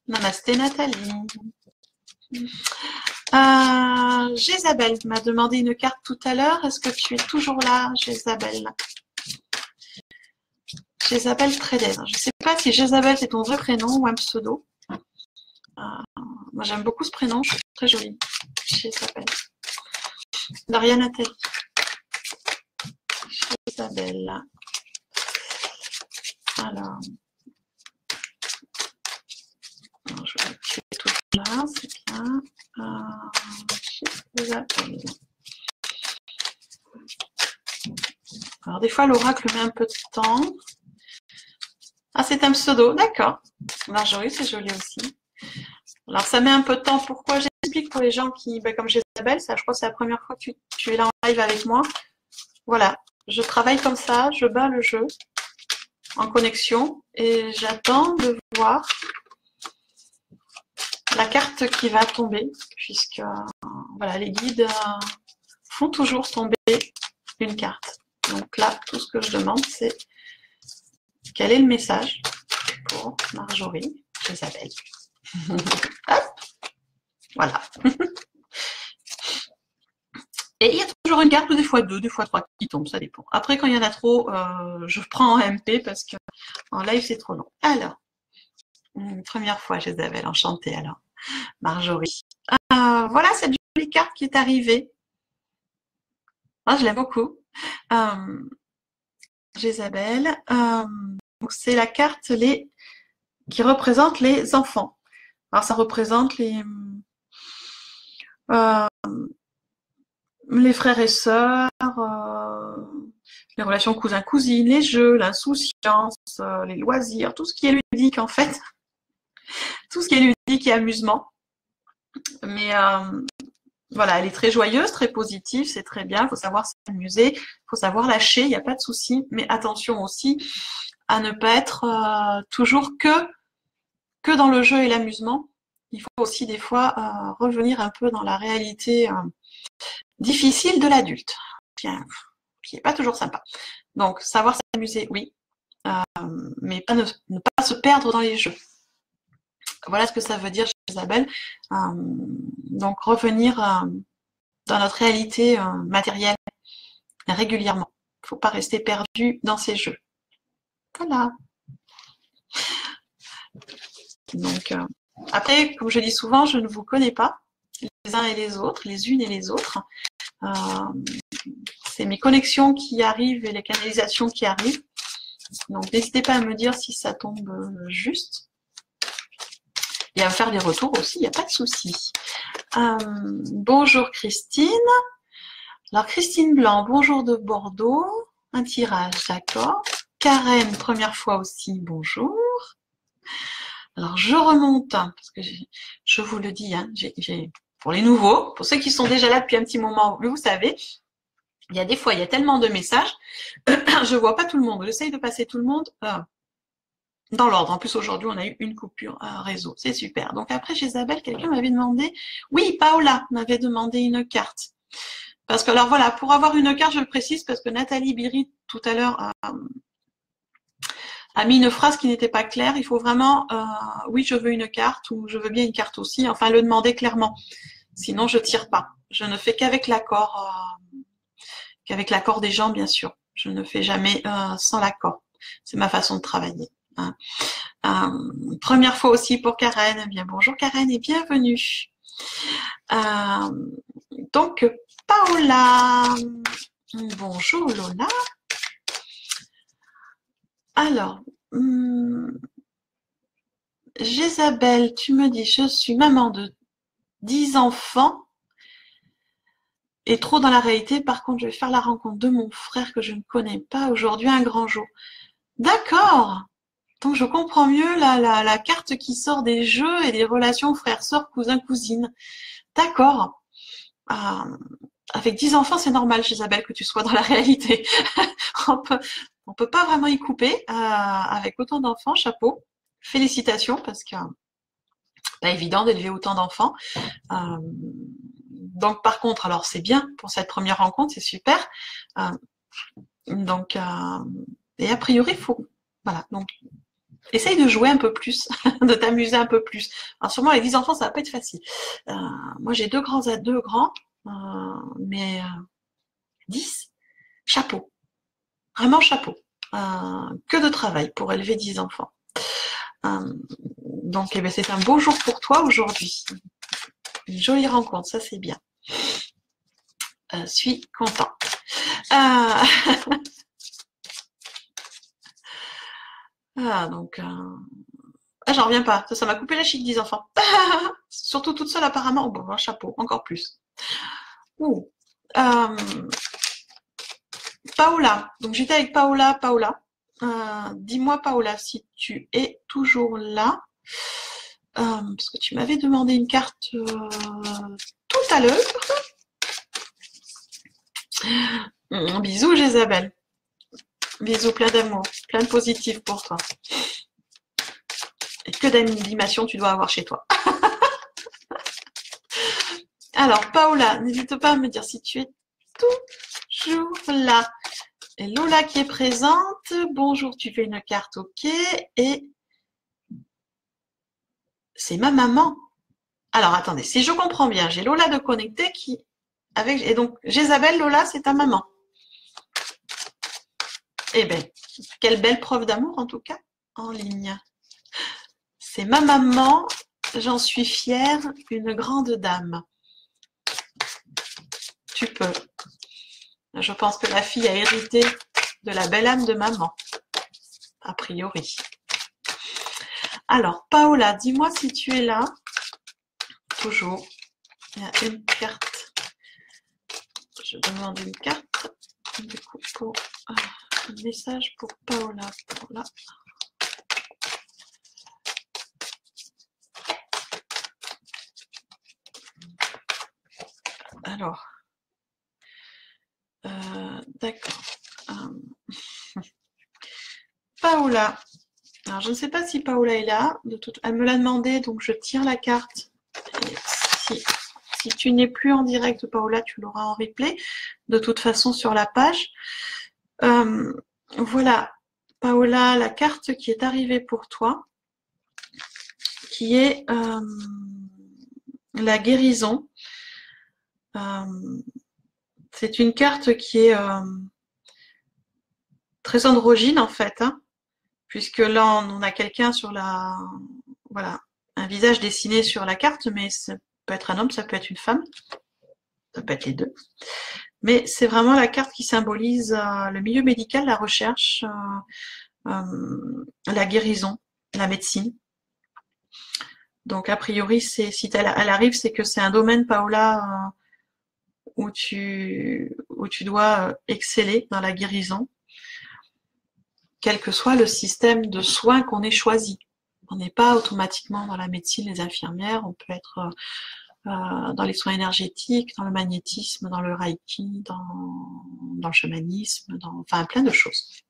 Namasté Nathalie. Jézabel m'a demandé une carte tout à l'heure. Est-ce que tu es toujours là, Jézabel? Jézabel Trédez. Je ne sais pas si Jézabel c'est ton vrai prénom ou un pseudo. Moi j'aime beaucoup ce prénom, je trouve très joli. Jézabel. Daria Nathalie. Jézabel. Alors. Je vais tuer tout là, c'est bien. Jézabel. Alors des fois l'oracle met un peu de temps. Ah, c'est un pseudo, d'accord. Marjorie, c'est joli aussi. Alors ça met un peu de temps. Pourquoi? J'explique pour les gens qui, comme Jézabel, ça, je crois que c'est la première fois que tu es là en live avec moi. Voilà, je travaille comme ça, je bats le jeu en connexion et j'attends de voir la carte qui va tomber, puisque voilà, les guides font toujours tomber une carte. Donc là, tout ce que je demande, c'est quel est le message pour Marjorie, Jézabel. Hop, voilà. Et il y a toujours une carte, ou des fois deux, des fois trois qui tombent, ça dépend. Après, quand il y en a trop, je prends en MP parce que en live, c'est trop long. Alors, première fois, Jézabel, enchantée alors. Marjorie. Voilà cette jolie carte qui est arrivée. Moi, je l'aime beaucoup. Jézabel. C'est la carte qui représente les enfants. Alors, ça représente les frères et sœurs, les relations cousin-cousine, les jeux, l'insouciance, les loisirs, tout ce qui est ludique en fait. Tout ce qui est ludique et amusement. Mais voilà, elle est très joyeuse, très positive, c'est très bien. Il faut savoir s'amuser, il faut savoir lâcher, il n'y a pas de souci. Mais attention aussi à ne pas être toujours que dans le jeu et l'amusement. Il faut aussi des fois revenir un peu dans la réalité difficile de l'adulte, qui n'est pas toujours sympa. Donc, savoir s'amuser, oui, mais pas ne pas se perdre dans les jeux. Voilà ce que ça veut dire, Isabelle. Donc, revenir dans notre réalité matérielle régulièrement. Il ne faut pas rester perdu dans ces jeux. Voilà. Donc, après, comme je dis souvent, je ne vous connais pas, les uns et les autres, les unes et les autres. C'est mes connexions qui arrivent et les canalisations qui arrivent. Donc, n'hésitez pas à me dire si ça tombe juste. Et à me faire des retours aussi, il n'y a pas de souci. Bonjour Christine. Alors, Christine Blanc, bonjour de Bordeaux. Un tirage, d'accord. Karen, première fois aussi, bonjour. Alors, je remonte, parce que je vous le dis, hein, pour les nouveaux, pour ceux qui sont déjà là depuis un petit moment, vous savez, il y a des fois, il y a tellement de messages, je vois pas tout le monde. J'essaye de passer tout le monde dans l'ordre. En plus, aujourd'hui, on a eu une coupure réseau. C'est super. Donc après, chez Isabelle, quelqu'un m'avait demandé, oui, Paola m'avait demandé une carte. Parce que alors voilà, pour avoir une carte, je le précise, parce que Nathalie Biry, tout à l'heure, a mis une phrase qui n'était pas claire. Il faut vraiment, oui, je veux une carte, ou je veux bien une carte aussi. Enfin, le demander clairement. Sinon, je tire pas. Je ne fais qu'avec l'accord des gens, bien sûr. Je ne fais jamais sans l'accord. C'est ma façon de travailler. Hein. Première fois aussi pour Karen. Eh bien, bonjour Karen et bienvenue. Donc, Paola. Bonjour Lola. Alors, Jésabelle, tu me dis, je suis maman de 10 enfants et trop dans la réalité. Par contre, je vais faire la rencontre de mon frère que je ne connais pas aujourd'hui, un grand jour. D'accord. Donc, je comprends mieux la carte qui sort des jeux et des relations frères, sœurs, cousins, cousines. D'accord. Avec 10 enfants, c'est normal, Isabelle, que tu sois dans la réalité. on peut pas vraiment y couper. Avec autant d'enfants, chapeau. Félicitations, parce que pas évident d'élever autant d'enfants. Donc, par contre, alors c'est bien pour cette première rencontre, c'est super. Et a priori, il faut... Voilà, donc essaye de jouer un peu plus, de t'amuser un peu plus. Alors sûrement avec 10 enfants, ça va pas être facile. Moi j'ai deux grands, mais 10, chapeau. Vraiment chapeau. Que de travail pour élever 10 enfants. Donc eh bien, c'est un beau jour pour toi aujourd'hui. Une jolie rencontre, ça c'est bien. Suis content. Donc j'en reviens pas. Ça m'a coupé la chic, 10 enfants. Surtout toute seule apparemment. Bon, un chapeau, encore plus. Paola. Donc j'étais avec Paola. Paola. Dis-moi Paola si tu es toujours là. Parce que tu m'avais demandé une carte tout à l'heure. Bisous Jésabelle. Bisous, plein d'amour, plein de positif pour toi. Et que d'animation tu dois avoir chez toi. Alors, Paola, n'hésite pas à me dire si tu es toujours là. Et Lola qui est présente. Bonjour, tu fais une carte, ok. Et c'est ma maman. Alors, attendez, si je comprends bien, j'ai Lola de connecter qui... Et donc, Jésabelle, Lola, c'est ta maman. Eh bien, quelle belle preuve d'amour, en tout cas, en ligne. C'est ma maman, j'en suis fière, une grande dame. Tu peux. Je pense que la fille a hérité de la belle âme de maman, a priori. Alors, Paola, dis-moi si tu es là. Toujours. Il y a une carte. Je demande une carte. Du coup, pour un message pour Paola. Paola. Alors, d'accord. Paola. Alors, je ne sais pas si Paola est là. Elle me l'a demandé, donc je tire la carte. Si tu n'es plus en direct, Paola, tu l'auras en replay. De toute façon, sur la page. Voilà, Paola, la carte qui est arrivée pour toi, qui est la guérison. C'est une carte qui est très androgyne en fait, hein, puisque là on a quelqu'un sur la, voilà, un visage dessiné sur la carte, mais ça peut être un homme, ça peut être une femme, ça peut être les deux. Mais c'est vraiment la carte qui symbolise le milieu médical, la recherche, la guérison, la médecine. Donc a priori, si elle arrive, c'est que c'est un domaine, Paola, où tu dois exceller dans la guérison, quel que soit le système de soins qu'on ait choisi. On n'est pas automatiquement dans la médecine, les infirmières, on peut être dans les soins énergétiques, dans le magnétisme, dans le reiki, dans le chamanisme, enfin plein de choses.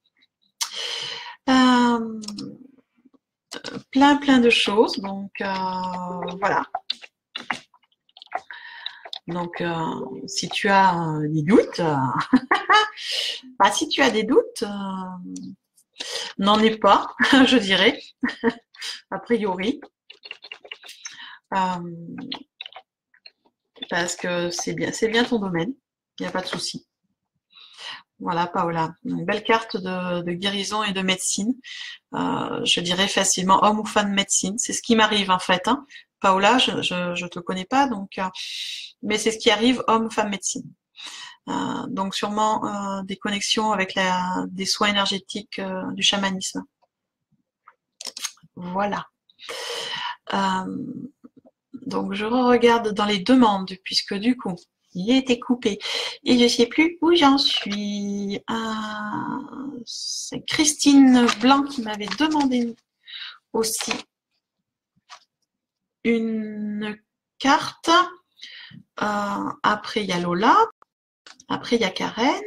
Plein de choses, donc voilà. Donc si tu as des doutes, bah, si tu as des doutes, n'en aie pas, je dirais, a priori. Parce que c'est bien ton domaine, il n'y a pas de souci. Voilà, Paola, une belle carte de guérison et de médecine. Je dirais facilement homme ou femme médecine. C'est ce qui m'arrive en fait. Hein. Paola, je te connais pas, donc, mais c'est ce qui arrive, homme ou femme médecine. Donc sûrement des connexions avec des soins énergétiques, du chamanisme. Voilà. Donc je regarde dans les demandes, puisque du coup, il a été coupé. Et je ne sais plus où j'en suis. C'est Christine Blanc qui m'avait demandé aussi une carte. Après, il y a Lola. Après, il y a Karen.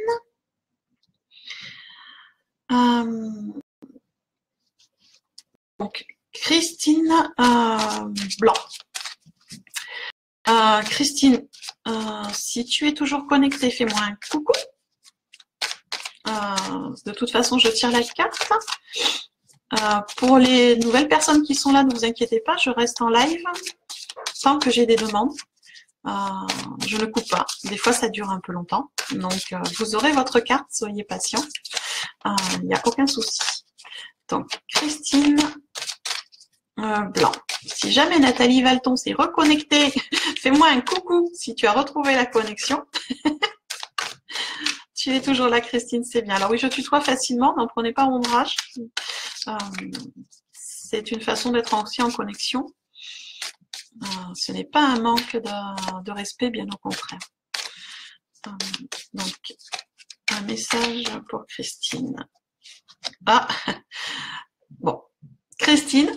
Donc, Christine Blanc. Christine, si tu es toujours connectée, fais-moi un coucou. De toute façon, je tire la carte. Pour les nouvelles personnes qui sont là, ne vous inquiétez pas, je reste en live tant que j'ai des demandes. Je ne coupe pas. Des fois, ça dure un peu longtemps. Donc, vous aurez votre carte, soyez patient. Il n'y a aucun souci. Donc, Christine Blanc. Si jamais Nathalie Valton s'est reconnectée, fais-moi un coucou si tu as retrouvé la connexion. Tu es toujours là, Christine, c'est bien. Alors oui, je tutoie facilement, n'en prenez pas ombrage. C'est une façon d'être aussi en connexion. Ce n'est pas un manque de respect, bien au contraire. Donc, un message pour Christine. Bon. Christine,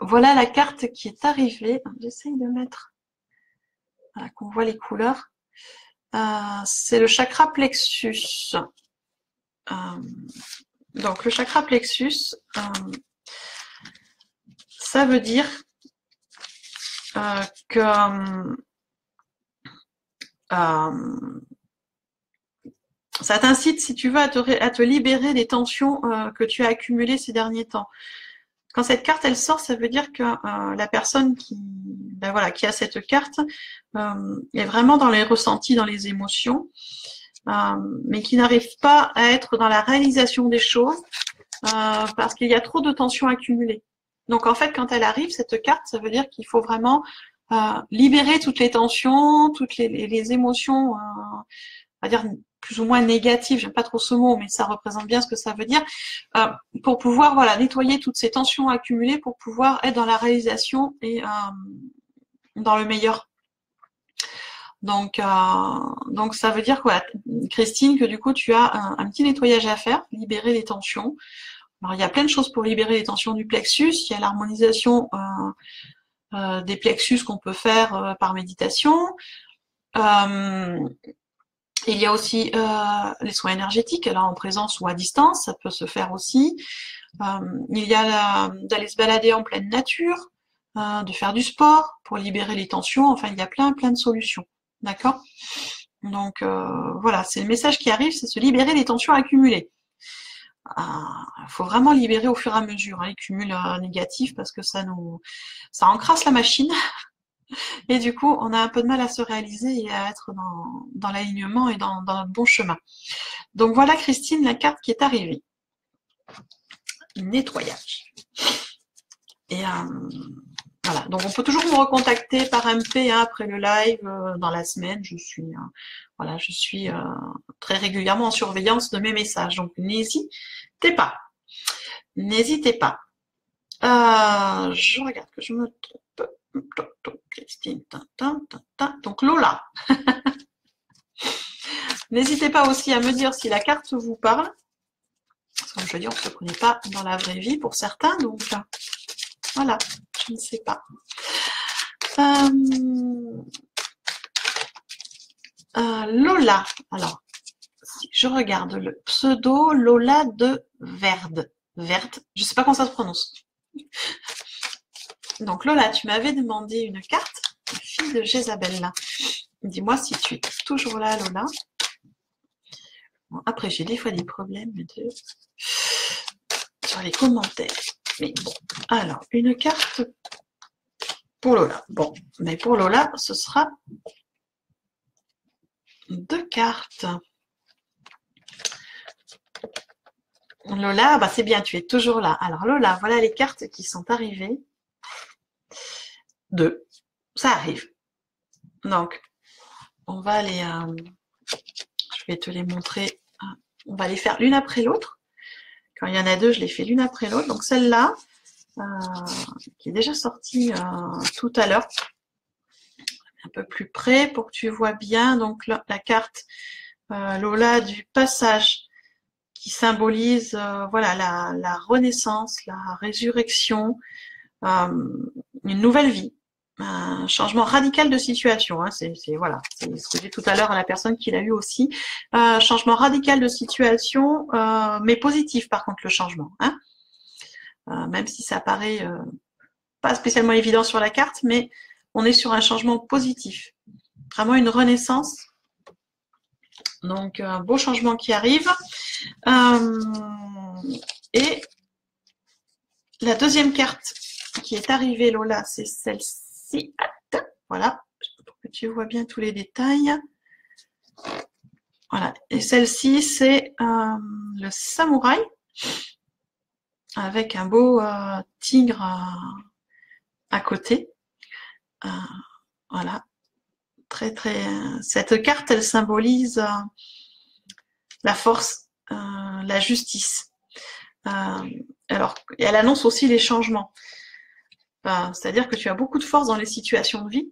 voilà la carte qui est arrivée. J'essaye de mettre, voilà, qu'on voit les couleurs. C'est le chakra plexus. Donc, le chakra plexus, ça veut dire que ça t'incite, si tu veux, à te libérer des tensions que tu as accumulées ces derniers temps. Quand cette carte, elle sort, ça veut dire que la personne qui a cette carte est vraiment dans les ressentis, dans les émotions, mais qui n'arrive pas à être dans la réalisation des choses parce qu'il y a trop de tensions accumulées. Donc en fait, quand elle arrive, cette carte, ça veut dire qu'il faut vraiment libérer toutes les tensions, toutes les émotions, on va dire plus ou moins négatives, j'aime pas trop ce mot, mais ça représente bien ce que ça veut dire, pour pouvoir nettoyer toutes ces tensions accumulées, pour pouvoir être dans la réalisation et dans le meilleur. Donc ça veut dire quoi, Christine, que du coup tu as un petit nettoyage à faire, libérer les tensions. Alors il y a plein de choses pour libérer les tensions du plexus, il y a l'harmonisation des plexus qu'on peut faire par méditation. Il y a aussi les soins énergétiques, là en présence ou à distance, ça peut se faire aussi. Il y a d'aller se balader en pleine nature, de faire du sport pour libérer les tensions. Enfin, il y a plein de solutions. D'accord? Donc voilà, c'est le message qui arrive, c'est se libérer des tensions accumulées. Il faut vraiment libérer au fur et à mesure les cumuls négatifs parce que ça encrasse la machine. Et du coup, on a un peu de mal à se réaliser et à être dans l'alignement et dans le bon chemin. Donc voilà, Christine, la carte qui est arrivée. Nettoyage. Et voilà, donc on peut toujours me recontacter par MP après le live dans la semaine. Je suis très régulièrement en surveillance de mes messages. Donc n'hésitez pas. N'hésitez pas. Je regarde que je me trompe. Christine, donc Lola. N'hésitez pas aussi à me dire si la carte vous parle. Parce que comme je dis, on ne se connaît pas dans la vraie vie pour certains, donc voilà, je ne sais pas. Lola. Alors, si je regarde le pseudo Lola de Verde. Verde, je ne sais pas comment ça se prononce. Donc Lola, tu m'avais demandé une carte, fille de Jézabel là. Dis-moi si tu es toujours là, Lola. Bon, après, j'ai des fois des problèmes sur les commentaires. Mais bon, alors, une carte pour Lola. Bon, mais pour Lola, ce sera 2 cartes. Lola, bah c'est bien, tu es toujours là. Alors Lola, voilà les cartes qui sont arrivées. 2. Ça arrive. Donc, on va les... je vais te les montrer. On va les faire l'une après l'autre. Quand il y en a 2, je les fais l'une après l'autre. Donc celle-là, qui est déjà sortie tout à l'heure, un peu plus près pour que tu vois bien. Donc la carte Lola du passage qui symbolise voilà la renaissance, la résurrection, une nouvelle vie, un changement radical de situation. Hein, c'est voilà, c'est ce que j'ai dit tout à l'heure à la personne qui l'a eu aussi. Changement radical de situation, mais positif par contre le changement. Hein, même si ça paraît pas spécialement évident sur la carte, mais on est sur un changement positif. Vraiment une renaissance. Donc, un beau changement qui arrive. Et la deuxième carte qui est arrivée, Lola, c'est celle-ci. Voilà, pour que tu vois bien tous les détails. Voilà, et celle-ci, c'est le samouraï avec un beau tigre à côté. Voilà, cette carte, elle symbolise la force, la justice. Alors, elle annonce aussi les changements. C'est-à-dire que tu as beaucoup de force dans les situations de vie.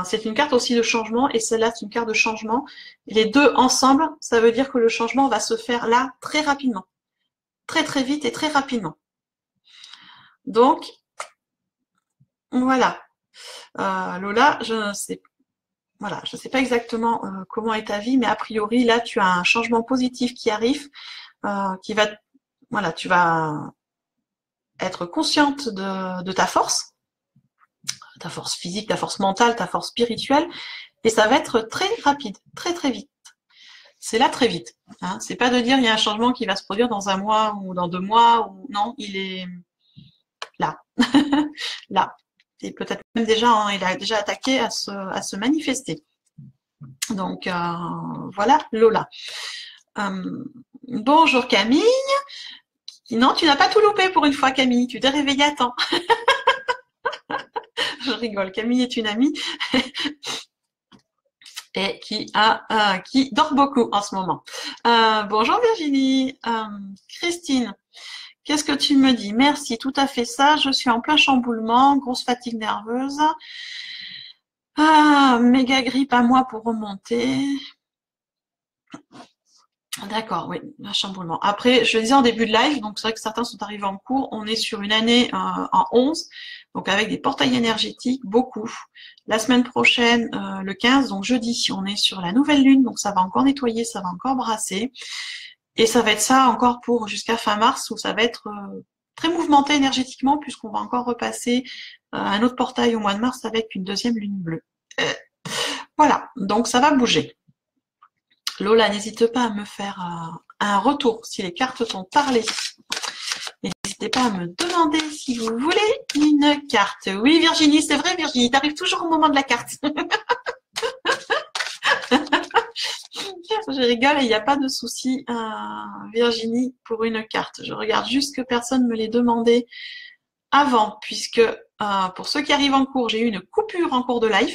C'est une carte aussi de changement, et celle-là, c'est une carte de changement. Les deux ensemble, ça veut dire que le changement va se faire là très rapidement. Très très vite et très rapidement. Donc, voilà. Lola, je sais pas exactement comment est ta vie, mais a priori, là, tu as un changement positif qui arrive, qui va, voilà, tu vas être consciente de ta force physique, ta force mentale, ta force spirituelle, et ça va être très rapide, très très vite. C'est là très vite. Hein. C'est pas de dire il y a un changement qui va se produire dans 1 mois ou dans 2 mois, ou non, il est là, là. Et peut-être même déjà, hein, il a déjà attaqué à se manifester. Donc voilà, Lola. Bonjour Camille. Non, tu n'as pas tout loupé pour une fois, Camille. Tu t'es réveillée à temps. Je rigole. Camille est une amie et qui dort beaucoup en ce moment. Bonjour Virginie. Christine, qu'est-ce que tu me dis? Merci, tout à fait ça. Je suis en plein chamboulement, grosse fatigue nerveuse. Méga grippe à moi pour remonter. D'accord, oui, un chamboulement. Après, je le disais en début de live, donc c'est vrai que certains sont arrivés en cours. On est sur une année en 11, donc avec des portails énergétiques, beaucoup. La semaine prochaine, le 15, donc jeudi, on est sur la nouvelle lune, donc ça va encore nettoyer, ça va encore brasser. Et ça va être ça encore pour jusqu'à fin mars, où ça va être très mouvementé énergétiquement, puisqu'on va encore repasser un autre portail au mois de mars avec une deuxième lune bleue. Voilà, donc ça va bouger. Lola, n'hésite pas à me faire un retour si les cartes t'ont parlé. N'hésitez pas à me demander si vous voulez une carte. Oui, Virginie, c'est vrai, Virginie, t'arrives toujours au moment de la carte. Je rigole, il n'y a pas de souci, Virginie, pour une carte. Je regarde juste que personne me l'ait demandé avant, puisque pour ceux qui arrivent en cours, j'ai eu une coupure en cours de live.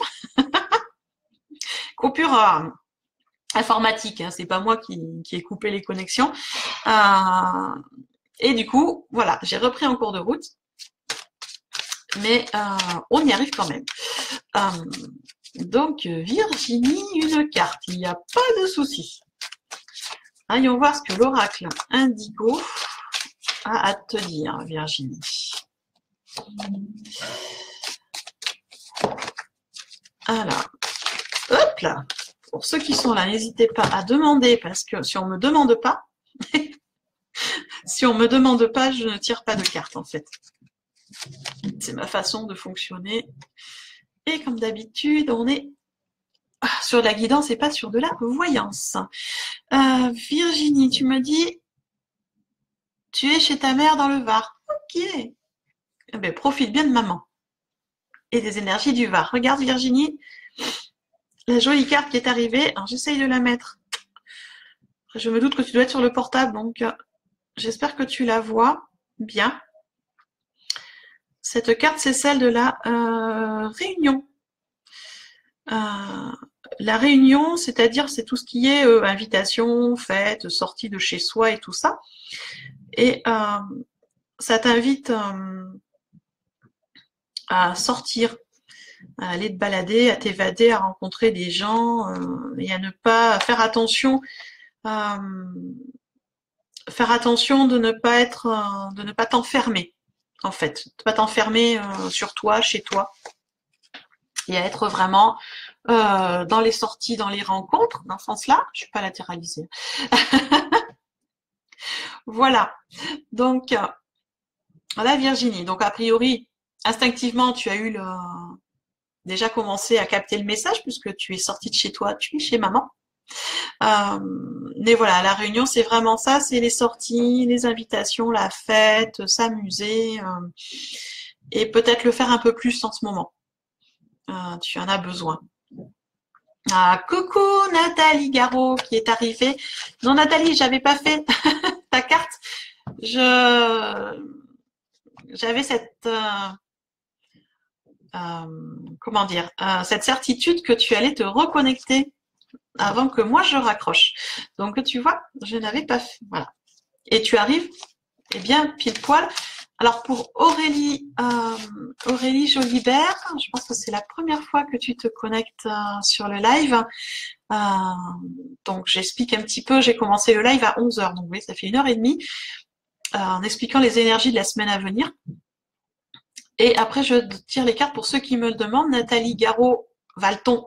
Coupure informatique, hein, c'est pas moi qui ai coupé les connexions. Et du coup, voilà, j'ai repris en cours de route. Mais on y arrive quand même. Donc, Virginie, une carte. Il n'y a pas de souci. Allons voir ce que l'oracle Indigo a à te dire, Virginie. Alors, hop là. Pour ceux qui sont là, n'hésitez pas à demander parce que si on me demande pas, si on me demande pas, je ne tire pas de cartes en fait. C'est ma façon de fonctionner. Et comme d'habitude, on est sur la guidance et pas sur de la voyance. Virginie, tu me dis, tu es chez ta mère dans le Var. Ok. Eh bien, profite bien de maman et des énergies du Var. Regarde Virginie, la jolie carte qui est arrivée. Alors j'essaye de la mettre. Je me doute que tu dois être sur le portable, donc j'espère que tu la vois bien. Cette carte, c'est celle de la réunion. La réunion, c'est-à-dire c'est tout ce qui est invitation, fête, sortie de chez soi et tout ça. Et ça t'invite à sortir, à aller te balader, à t'évader, à rencontrer des gens et à ne pas faire attention, de ne pas être, de ne pas t'enfermer en fait, de pas t'enfermer sur toi, chez toi, et à être vraiment dans les sorties, dans les rencontres, dans ce sens-là. Je suis pas latéralisée. Voilà. Donc voilà Virginie. Donc a priori, instinctivement, tu as eu déjà commencé à capter le message puisque tu es sortie de chez toi, tu es chez maman. Mais voilà, la réunion, c'est vraiment ça, c'est les sorties, les invitations, la fête, s'amuser et peut-être le faire un peu plus en ce moment. Tu en as besoin. Coucou Nathalie Garot qui est arrivée. Non Nathalie, j'avais pas fait ta carte. J'avais cette comment dire, cette certitude que tu allais te reconnecter avant que moi je raccroche. Donc tu vois, je n'avais pas fait. Voilà. Et tu arrives, eh bien, pile poil. Alors pour Aurélie Jolibert, je pense que c'est la première fois que tu te connectes sur le live. Donc j'explique un petit peu, j'ai commencé le live à 11h, donc oui, ça fait 1h30, en expliquant les énergies de la semaine à venir. Et après, je tire les cartes pour ceux qui me le demandent. Nathalie Garot-Valton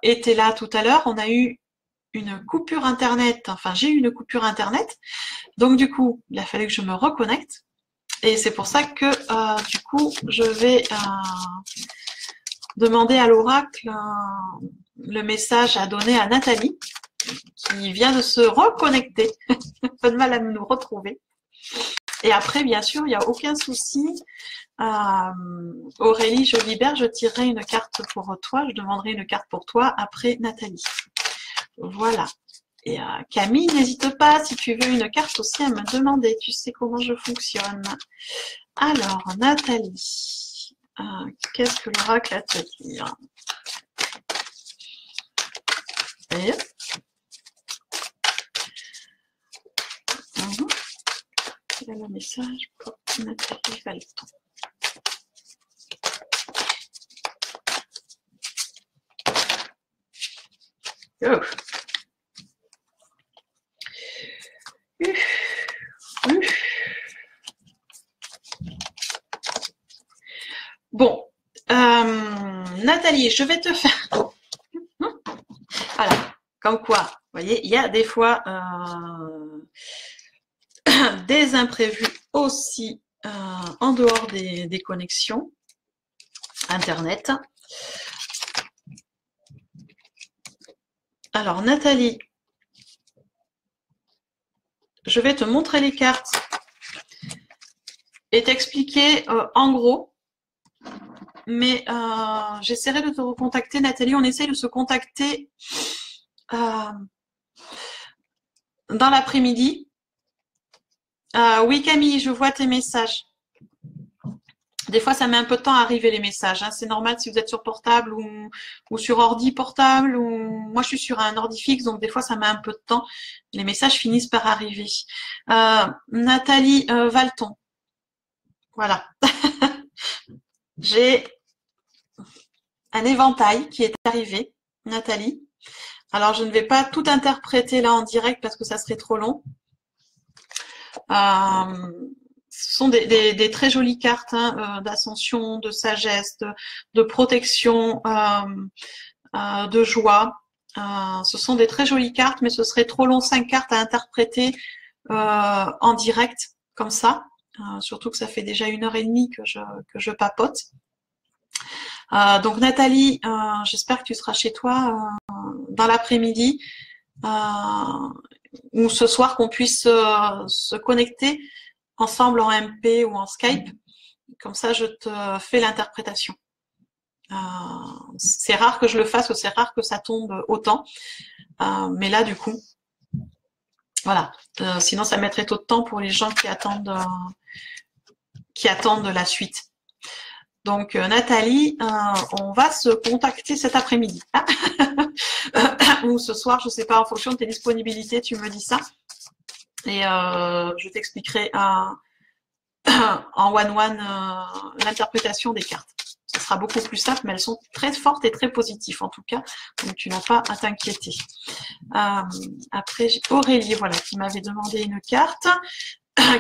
était là tout à l'heure. On a eu une coupure Internet. Enfin, j'ai eu une coupure Internet. Donc, du coup, il a fallu que je me reconnecte. Et c'est pour ça que, du coup, je vais demander à l'oracle le message à donner à Nathalie, qui vient de se reconnecter. Pas de mal à nous retrouver. Et après, bien sûr, il n'y a aucun souci. Aurélie Jolibert, je tirerai une carte pour toi, je demanderai une carte pour toi après Nathalie. Voilà. Et Camille, n'hésite pas, si tu veux une carte aussi, à me demander. Tu sais comment je fonctionne. Alors, Nathalie, qu'est-ce que l'oracle a à te dire? Et quel est le message pour Nathalie Valton? Oh. Bon, Nathalie, je vais te faire... Voilà, comme quoi, vous voyez, il y a des fois des imprévus aussi en dehors des connexions Internet. Alors, Nathalie, je vais te montrer les cartes et t'expliquer en gros. Mais j'essaierai de te recontacter, Nathalie. On essaye de se contacter dans l'après-midi. Oui, Camille, je vois tes messages. Des fois, ça met un peu de temps à arriver les messages. Hein. C'est normal si vous êtes sur portable ou sur ordi portable. Moi, je suis sur un ordi fixe, donc des fois, ça met un peu de temps. Les messages finissent par arriver. Nathalie Valton. Voilà. J'ai un éventail qui est arrivé, Nathalie. Alors, je ne vais pas tout interpréter là en direct parce que ça serait trop long. Ce sont des très jolies cartes hein, d'ascension, de sagesse, de protection, de joie. Ce sont des très jolies cartes, mais ce serait trop long, 5 cartes à interpréter en direct, comme ça. Surtout que ça fait déjà 1h30 que je papote. Donc Nathalie, j'espère que tu seras chez toi dans l'après-midi ou ce soir qu'on puisse se connecter ensemble en MP ou en Skype. Comme ça, je te fais l'interprétation. C'est rare que je le fasse, c'est rare que ça tombe autant. Mais là, du coup, voilà. Sinon, ça mettrait trop de temps pour les gens qui attendent la suite. Donc, Nathalie, on va se contacter cet après-midi. Ou ce soir, je ne sais pas, en fonction de tes disponibilités, tu me dis ça. Et je t'expliquerai en one-one l'interprétation des cartes. Ce sera beaucoup plus simple, mais elles sont très fortes et très positives en tout cas. Donc, tu n'as pas à t'inquiéter. Après, j'ai Aurélie, voilà, qui m'avait demandé une carte.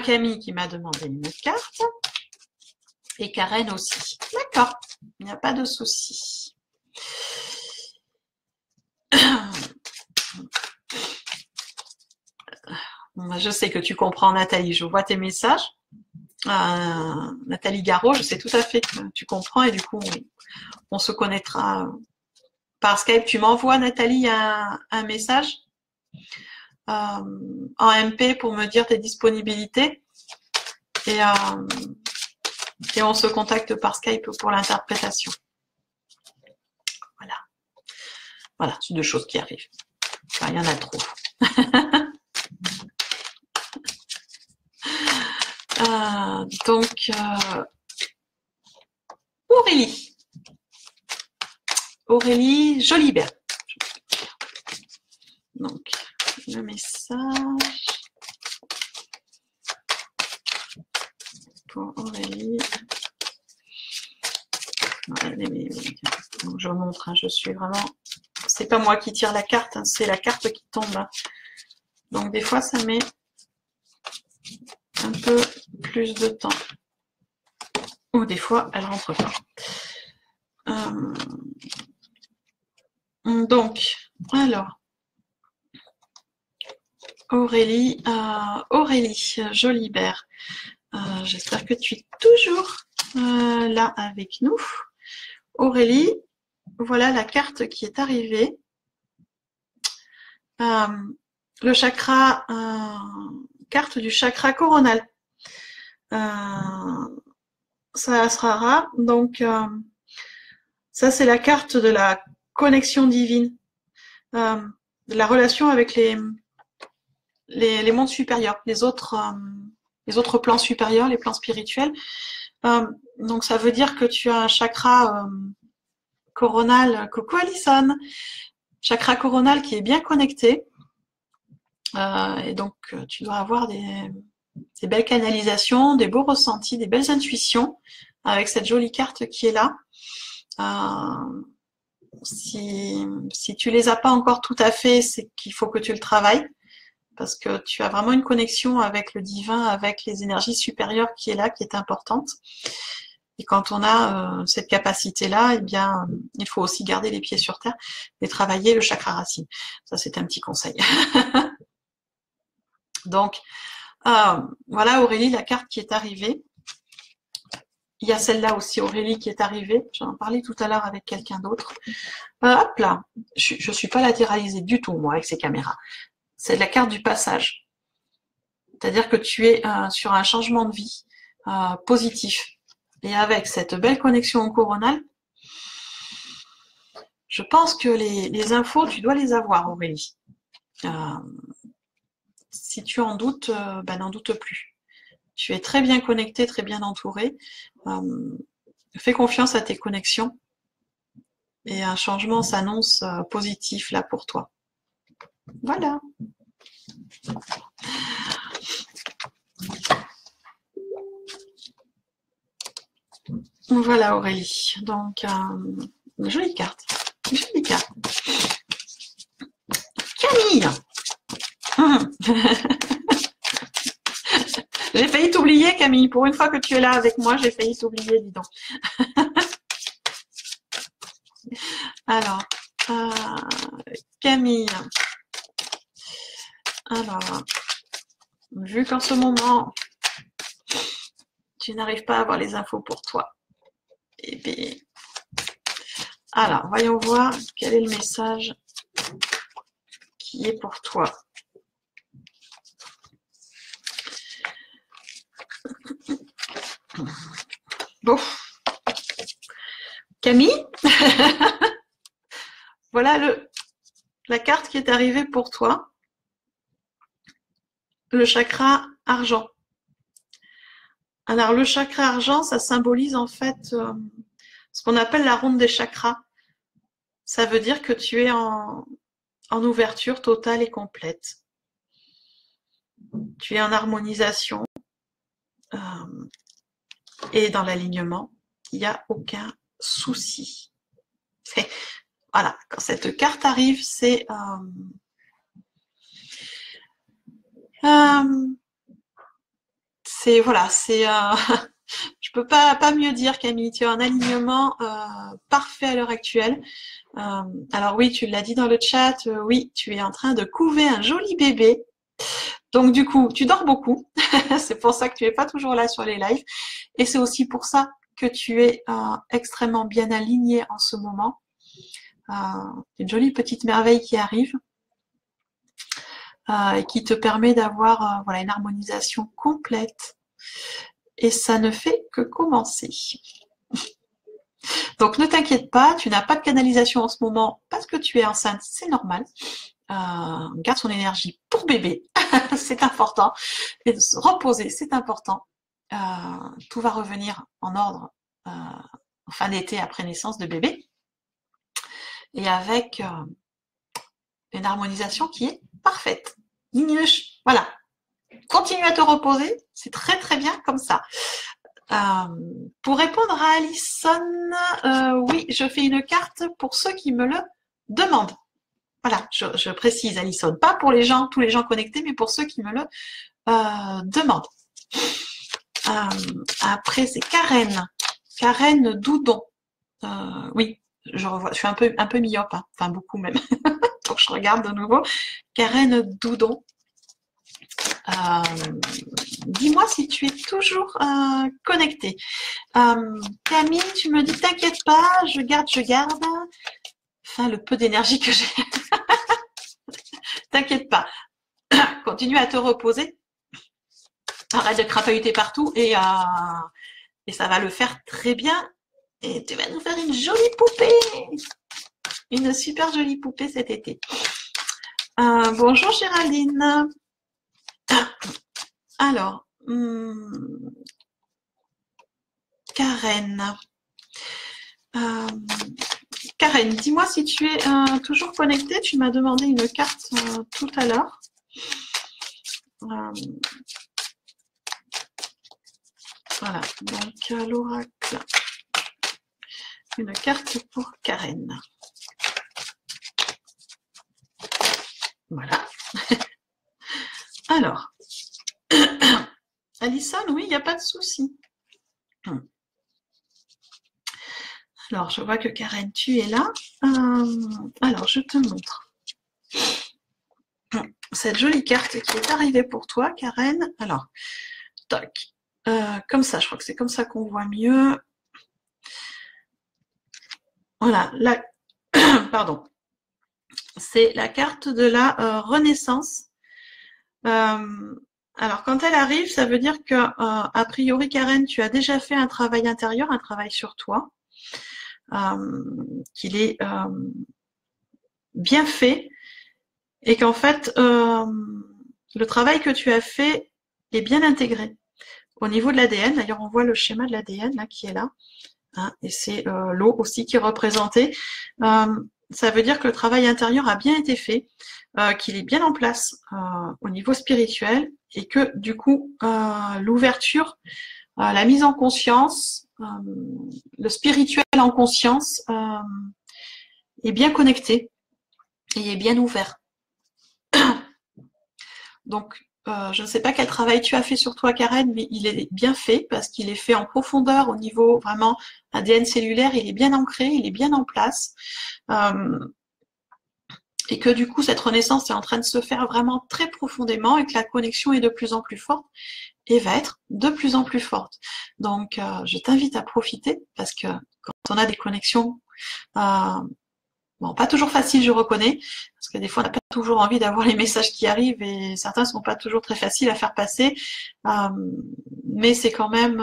Camille qui m'a demandé une carte. Et Karen aussi. D'accord, il n'y a pas de souci. Je sais que tu comprends, Nathalie. Je vois tes messages. Nathalie Garot, je sais tout à fait que tu comprends et du coup, on se connaîtra par Skype. Tu m'envoies, Nathalie, un message en MP pour me dire tes disponibilités et on se contacte par Skype pour l'interprétation. Voilà. Voilà, c'est 2 choses qui arrivent. Enfin, il y en a trop. Donc, Aurélie Jolibert. Donc, le message pour Aurélie. Donc, je montre, hein, je suis vraiment... C'est pas moi qui tire la carte, hein, c'est la carte qui tombe. Hein. Donc, des fois, ça met un peu plus de temps. Ou des fois, elle rentre pas. Donc, alors, Aurélie Jolibert. J'espère que tu es toujours là avec nous. Aurélie, voilà la carte qui est arrivée. Le chakra, carte du chakra coronal. Ça sera rare. Donc, ça, c'est la carte de la connexion divine, de la relation avec les mondes supérieurs, les autres plans supérieurs, les plans spirituels. Donc, ça veut dire que tu as un chakra coronal, coucou Alison, chakra coronal qui est bien connecté. Et donc, tu dois avoir des belles canalisations, des beaux ressentis, des belles intuitions avec cette jolie carte qui est là. Si tu les as pas encore tout à fait, c'est qu'il faut que tu le travailles parce que tu as vraiment une connexion avec le divin, avec les énergies supérieures qui est là, qui est importante. Et quand on a cette capacité-là, eh bien, il faut aussi garder les pieds sur terre et travailler le chakra racine. Ça, c'est un petit conseil. Donc, voilà Aurélie, la carte qui est arrivée. Il y a celle-là aussi, Aurélie, qui est arrivée. J'en parlais tout à l'heure avec quelqu'un d'autre. Hop là, je suis pas latéralisée du tout, moi, avec ces caméras. C'est la carte du passage. C'est-à-dire que tu es sur un changement de vie positif. Et avec cette belle connexion au coronal, je pense que les infos, tu dois les avoir, Aurélie. Si tu en doutes, n'en doute plus. Tu es très bien connectée, très bien entourée. Fais confiance à tes connexions. Et un changement s'annonce positif là pour toi. Voilà. Voilà Aurélie. Donc, jolie carte. Jolie carte. Camille. J'ai failli t'oublier Camille. Pour une fois que tu es là avec moi, j'ai failli t'oublier, dis donc. Alors, Camille. Alors, vu qu'en ce moment, tu n'arrives pas à avoir les infos pour toi, eh bien, alors, voyons voir quel est le message qui est pour toi. Bon. Camille, voilà la carte qui est arrivée pour toi. Le chakra argent. Alors, le chakra argent, ça symbolise en fait ce qu'on appelle la ronde des chakras. Ça veut dire que tu es en ouverture totale et complète. Tu es en harmonisation et dans l'alignement. Il n'y a aucun souci. Voilà, quand cette carte arrive, c'est voilà, c'est je peux pas mieux dire, Camille. Tu as un alignement parfait à l'heure actuelle. Alors oui, tu l'as dit dans le chat, oui, tu es en train de couver un joli bébé. Donc du coup, tu dors beaucoup. C'est pour ça que tu n'es pas toujours là sur les lives. Et c'est aussi pour ça que tu es extrêmement bien aligné en ce moment. Une jolie petite merveille qui arrive et qui te permet d'avoir voilà, une harmonisation complète. Et ça ne fait que commencer. Donc ne t'inquiète pas, tu n'as pas de canalisation en ce moment parce que tu es enceinte, c'est normal. Garde son énergie pour bébé, c'est important. Et de se reposer, c'est important. Tout va revenir en ordre en fin d'été après naissance de bébé. Et avec une harmonisation qui est parfaite. Voilà. Continue à te reposer, c'est très très bien comme ça. Pour répondre à Alison, oui, je fais une carte pour ceux qui me le demandent. Voilà, je précise Alison, pas pour les gens, tous les gens connectés, mais pour ceux qui me le demandent. Après, c'est Karen. Karen Doudon. Oui, je revois, je suis un peu myope, hein, enfin beaucoup même. Donc je regarde de nouveau. Karen Doudon. Dis-moi si tu es toujours connecté. Camille, tu me dis t'inquiète pas, je garde. Enfin, le peu d'énergie que j'ai. T'inquiète pas. Continue à te reposer. Arrête de crapahuter partout et ça va le faire très bien. Et tu vas nous faire une jolie poupée. Une super jolie poupée cet été. Bonjour Géraldine. Alors, Karen. Karen, dis-moi si tu es toujours connectée. Tu m'as demandé une carte tout à l'heure. Voilà, donc l'oracle. Une carte pour Karen. Voilà. Alors, Alison, oui, il n'y a pas de souci. Alors, je vois que Karen, tu es là. Alors, je te montre cette jolie carte qui est arrivée pour toi, Karen. Alors, toc. Comme ça, je crois que c'est comme ça qu'on voit mieux. Voilà, là, pardon. C'est la carte de la Renaissance. Alors, quand elle arrive, ça veut dire que, a priori, Karen, tu as déjà fait un travail intérieur, un travail sur toi, qu'il est bien fait, et qu'en fait, le travail que tu as fait est bien intégré. Au niveau de l'ADN, d'ailleurs, on voit le schéma de l'ADN là qui est là, hein, et c'est l'eau aussi qui est représentée. Ça veut dire que le travail intérieur a bien été fait, qu'il est bien en place au niveau spirituel et que du coup, l'ouverture, la mise en conscience, le spirituel en conscience est bien connecté et est bien ouvert. Donc, je ne sais pas quel travail tu as fait sur toi, Karen, mais il est bien fait parce qu'il est fait en profondeur au niveau vraiment ADN cellulaire. Il est bien ancré, il est bien en place. Et que du coup, cette renaissance est en train de se faire vraiment très profondément et que la connexion est de plus en plus forte et va être de plus en plus forte. Donc, je t'invite à profiter parce que quand on a des connexions, bon, pas toujours facile, je reconnais, parce que des fois, on n'a pas toujours envie d'avoir les messages qui arrivent et certains sont pas toujours très faciles à faire passer, mais c'est quand même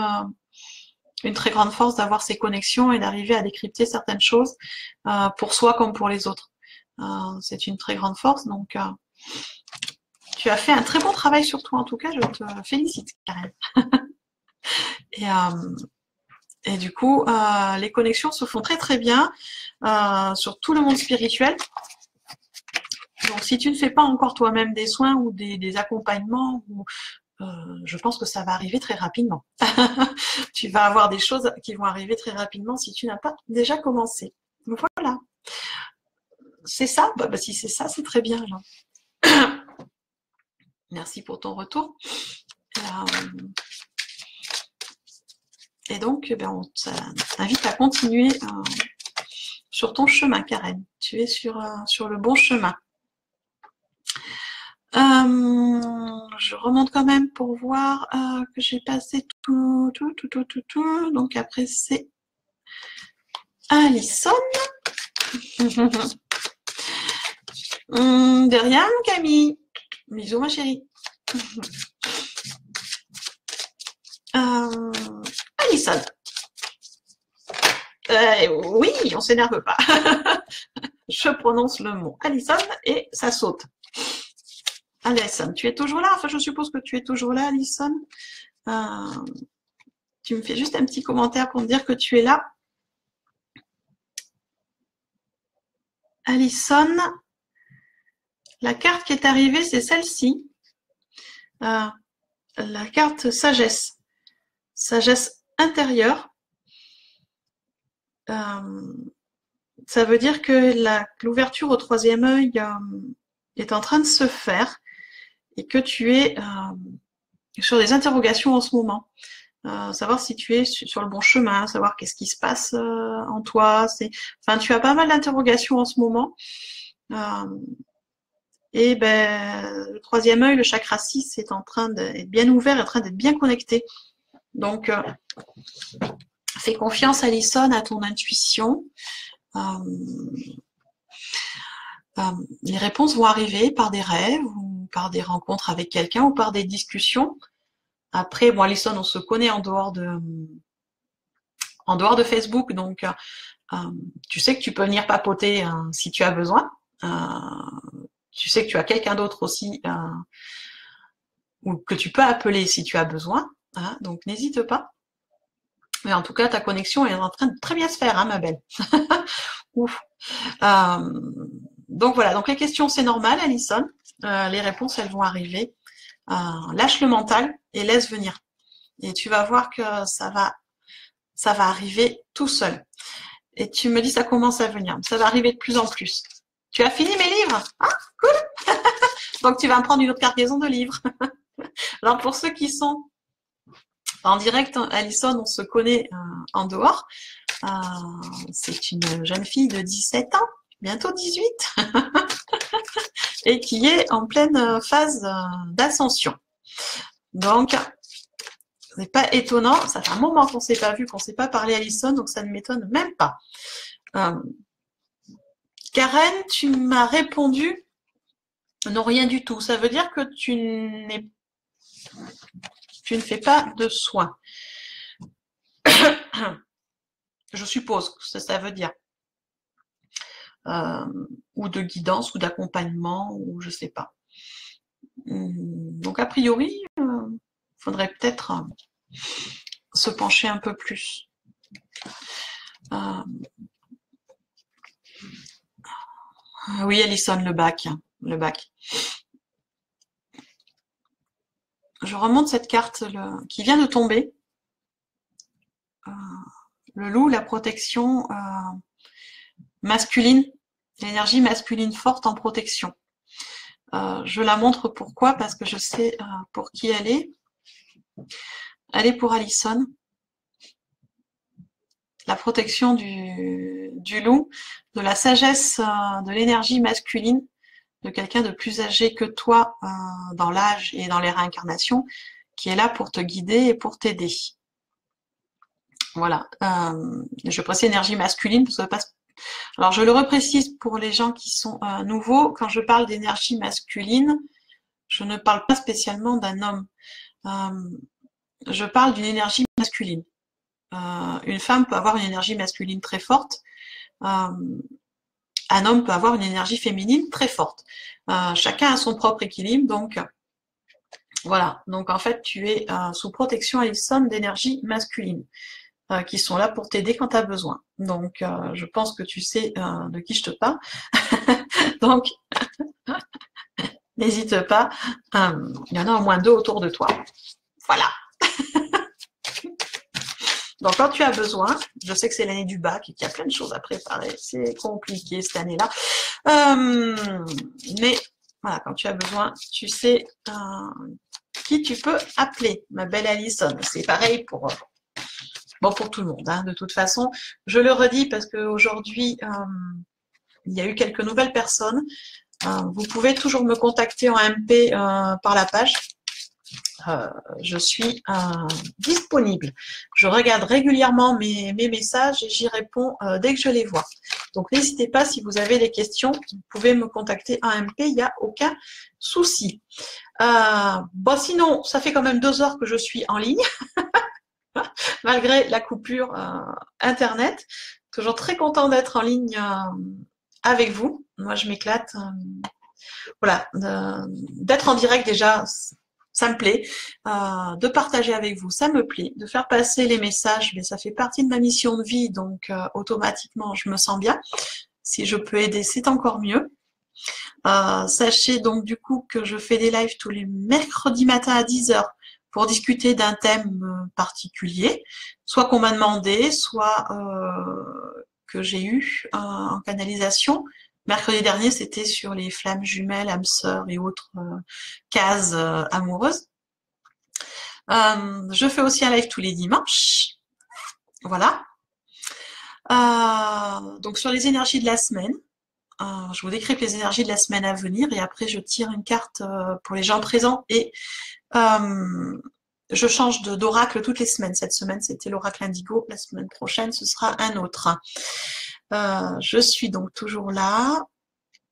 une très grande force d'avoir ces connexions et d'arriver à décrypter certaines choses pour soi comme pour les autres. C'est une très grande force, donc tu as fait un très bon travail sur toi en tout cas, je te félicite, Karen. Et, et du coup, les connexions se font très très bien sur tout le monde spirituel. Donc si tu ne fais pas encore toi-même des soins ou des accompagnements, je pense que ça va arriver très rapidement. Tu vas avoir des choses qui vont arriver très rapidement si tu n'as pas déjà commencé. Voilà. C'est ça? Bah, si c'est ça, c'est très bien. Là. Merci pour ton retour. Et donc, on t'invite à continuer sur ton chemin, Karen. Tu es sur le bon chemin. Je remonte quand même pour voir que j'ai passé tout. Donc après, c'est Alison. De rien, Camille. Bisous, ma chérie. Alison. Oui, on s'énerve pas. Je prononce le mot Alison et ça saute. Alison, tu es toujours là? Enfin, je suppose que tu es toujours là, Alison. Tu me fais juste un petit commentaire pour me dire que tu es là. Alison, la carte qui est arrivée, c'est celle-ci. La carte sagesse. Sagesse intérieure. Ça veut dire que l'ouverture au troisième œil est en train de se faire et que tu es sur des interrogations en ce moment. Savoir si tu es sur le bon chemin, savoir qu'est-ce qui se passe en toi. Enfin, tu as pas mal d'interrogations en ce moment. Et le troisième œil, le chakra 6, est en train d'être bien ouvert, en train d'être bien connecté. Donc, fais confiance, Alison, à ton intuition. Les réponses vont arriver par des rêves ou par des rencontres avec quelqu'un ou par des discussions. Après, bon, Alison, on se connaît en dehors de Facebook, donc tu sais que tu peux venir papoter si tu as besoin. Tu sais que tu as quelqu'un d'autre aussi ou que tu peux appeler si tu as besoin. Hein, donc n'hésite pas. Mais en tout cas, ta connexion est en train de très bien se faire, hein, ma belle. Ouf. Donc voilà, donc les questions, c'est normal, Alison. Les réponses, elles vont arriver. Lâche le mental et laisse venir. Et tu vas voir que ça va arriver tout seul. Et tu me dis, ça commence à venir. Ça va arriver de plus en plus. Tu as fini mes livres? Ah, cool. Donc tu vas me prendre une autre cargaison de livres. Alors pour ceux qui sont en direct, Alison, on se connaît en dehors. C'est une jeune fille de 17 ans, bientôt 18, et qui est en pleine phase d'ascension. Donc, c'est pas étonnant, ça fait un moment qu'on ne s'est pas vu, qu'on ne s'est pas parlé, Alison, donc ça ne m'étonne même pas. Karen, tu m'as répondu non, rien du tout. Ça veut dire que tu ne fais pas de soins. Je suppose que ça veut dire. Ou de guidance, ou d'accompagnement, ou je sais pas. Donc a priori, il faudrait peut-être se pencher un peu plus. Oui, Alison, le bac. Je remonte cette carte qui vient de tomber. Le loup, la protection masculine, l'énergie masculine forte en protection. Je la montre pourquoi? Parce que je sais pour qui elle est. Elle est pour Alison. La protection du loup, de la sagesse, de l'énergie masculine, de quelqu'un de plus âgé que toi dans l'âge et dans les réincarnations, qui est là pour te guider et pour t'aider. Voilà. Je précise énergie masculine parce que ça passe. Alors je le reprécise pour les gens qui sont nouveaux. Quand je parle d'énergie masculine, je ne parle pas spécialement d'un homme. Je parle d'une énergie masculine. Une femme peut avoir une énergie masculine très forte. Un homme peut avoir une énergie féminine très forte. Chacun a son propre équilibre, donc voilà. Donc en fait, tu es sous protection, Alison, d'énergie masculine qui sont là pour t'aider quand tu as besoin. Donc je pense que tu sais de qui je te parle. Donc n'hésite pas. Il y en a au moins 2 autour de toi. Voilà. Donc quand tu as besoin, je sais que c'est l'année du bac et qu'il y a plein de choses à préparer, c'est compliqué cette année-là. Mais voilà, quand tu as besoin, tu sais qui tu peux appeler, ma belle Alison. C'est pareil pour pour tout le monde. Hein. De toute façon, je le redis parce qu'aujourd'hui, il y a eu quelques nouvelles personnes. Vous pouvez toujours me contacter en MP par la page. Je suis disponible. Je regarde régulièrement mes messages et j'y réponds dès que je les vois. Donc n'hésitez pas, si vous avez des questions, vous pouvez me contacter en MP, il n'y a aucun souci. Bon, sinon, ça fait quand même 2 heures que je suis en ligne, malgré la coupure Internet. Toujours très content d'être en ligne avec vous. Moi, je m'éclate. Voilà, d'être en direct déjà, ça me plaît. De partager avec vous, ça me plaît. De faire passer les messages, mais ça fait partie de ma mission de vie, donc automatiquement, je me sens bien. Si je peux aider, c'est encore mieux. Sachez donc du coup que je fais des lives tous les mercredis matins à 10h pour discuter d'un thème particulier, soit qu'on m'a demandé, soit que j'ai eu en canalisation. Mercredi dernier, c'était sur les flammes jumelles, âmes sœurs et autres cases amoureuses. Je fais aussi un live tous les dimanches. Voilà. Donc sur les énergies de la semaine. Je vous décrypte les énergies de la semaine à venir et après je tire une carte pour les gens présents et je change d'oracle toutes les semaines. Cette semaine, c'était l'oracle indigo. La semaine prochaine, ce sera un autre. Je suis donc toujours là.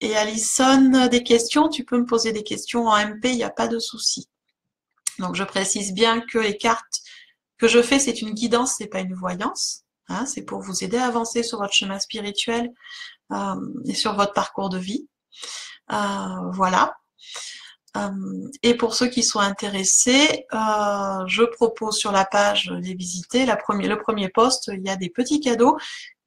Et Alison, des questions, tu peux me poser des questions en MP, il n'y a pas de souci. Donc je précise bien que les cartes que je fais, c'est une guidance, c'est pas une voyance. Hein, c'est pour vous aider à avancer sur votre chemin spirituel et sur votre parcours de vie. Voilà. Et pour ceux qui sont intéressés, je propose sur la page les visiter. Le premier post, il y a des petits cadeaux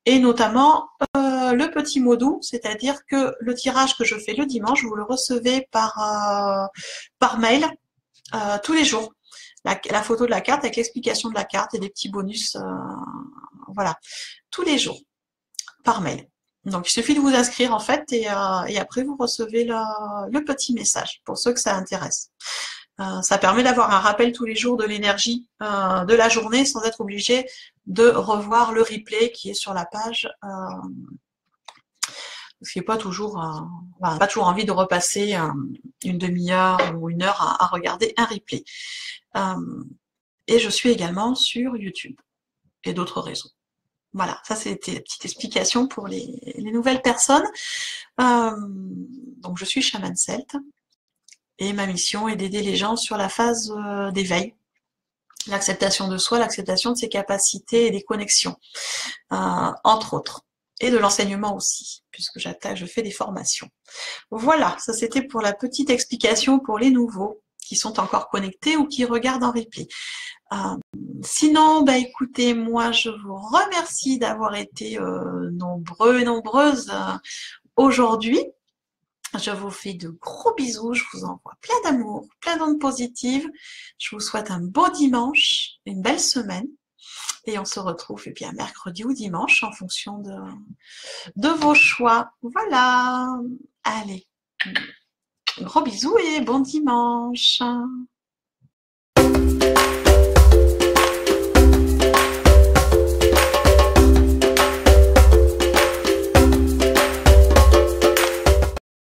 et notamment le petit mot doux, c'est-à-dire que le tirage que je fais le dimanche, vous le recevez par mail tous les jours. La photo de la carte avec l'explication de la carte et des petits bonus, voilà, tous les jours par mail. Donc il suffit de vous inscrire en fait et après vous recevez le petit message pour ceux que ça intéresse. Ça permet d'avoir un rappel tous les jours de l'énergie de la journée sans être obligé de revoir le replay qui est sur la page. Parce qu'il n'y a pas toujours, pas toujours envie de repasser une demi-heure ou 1 heure à regarder un replay. Et je suis également sur YouTube et d'autres réseaux. Voilà, ça c'était une petite explication pour les nouvelles personnes. Donc je suis chaman celte et ma mission est d'aider les gens sur la phase d'éveil, l'acceptation de soi, l'acceptation de ses capacités et des connexions, entre autres. Et de l'enseignement aussi, puisque je fais des formations. Voilà, ça c'était pour la petite explication pour les nouveaux qui sont encore connectés ou qui regardent en replay. Sinon, écoutez, moi je vous remercie d'avoir été nombreux et nombreuses aujourd'hui. Je vous fais de gros bisous, je vous envoie plein d'amour, plein d'ondes positives. Je vous souhaite un beau dimanche, une belle semaine. Et on se retrouve mercredi ou dimanche en fonction de vos choix. Voilà. Allez. Gros bisous et bon dimanche.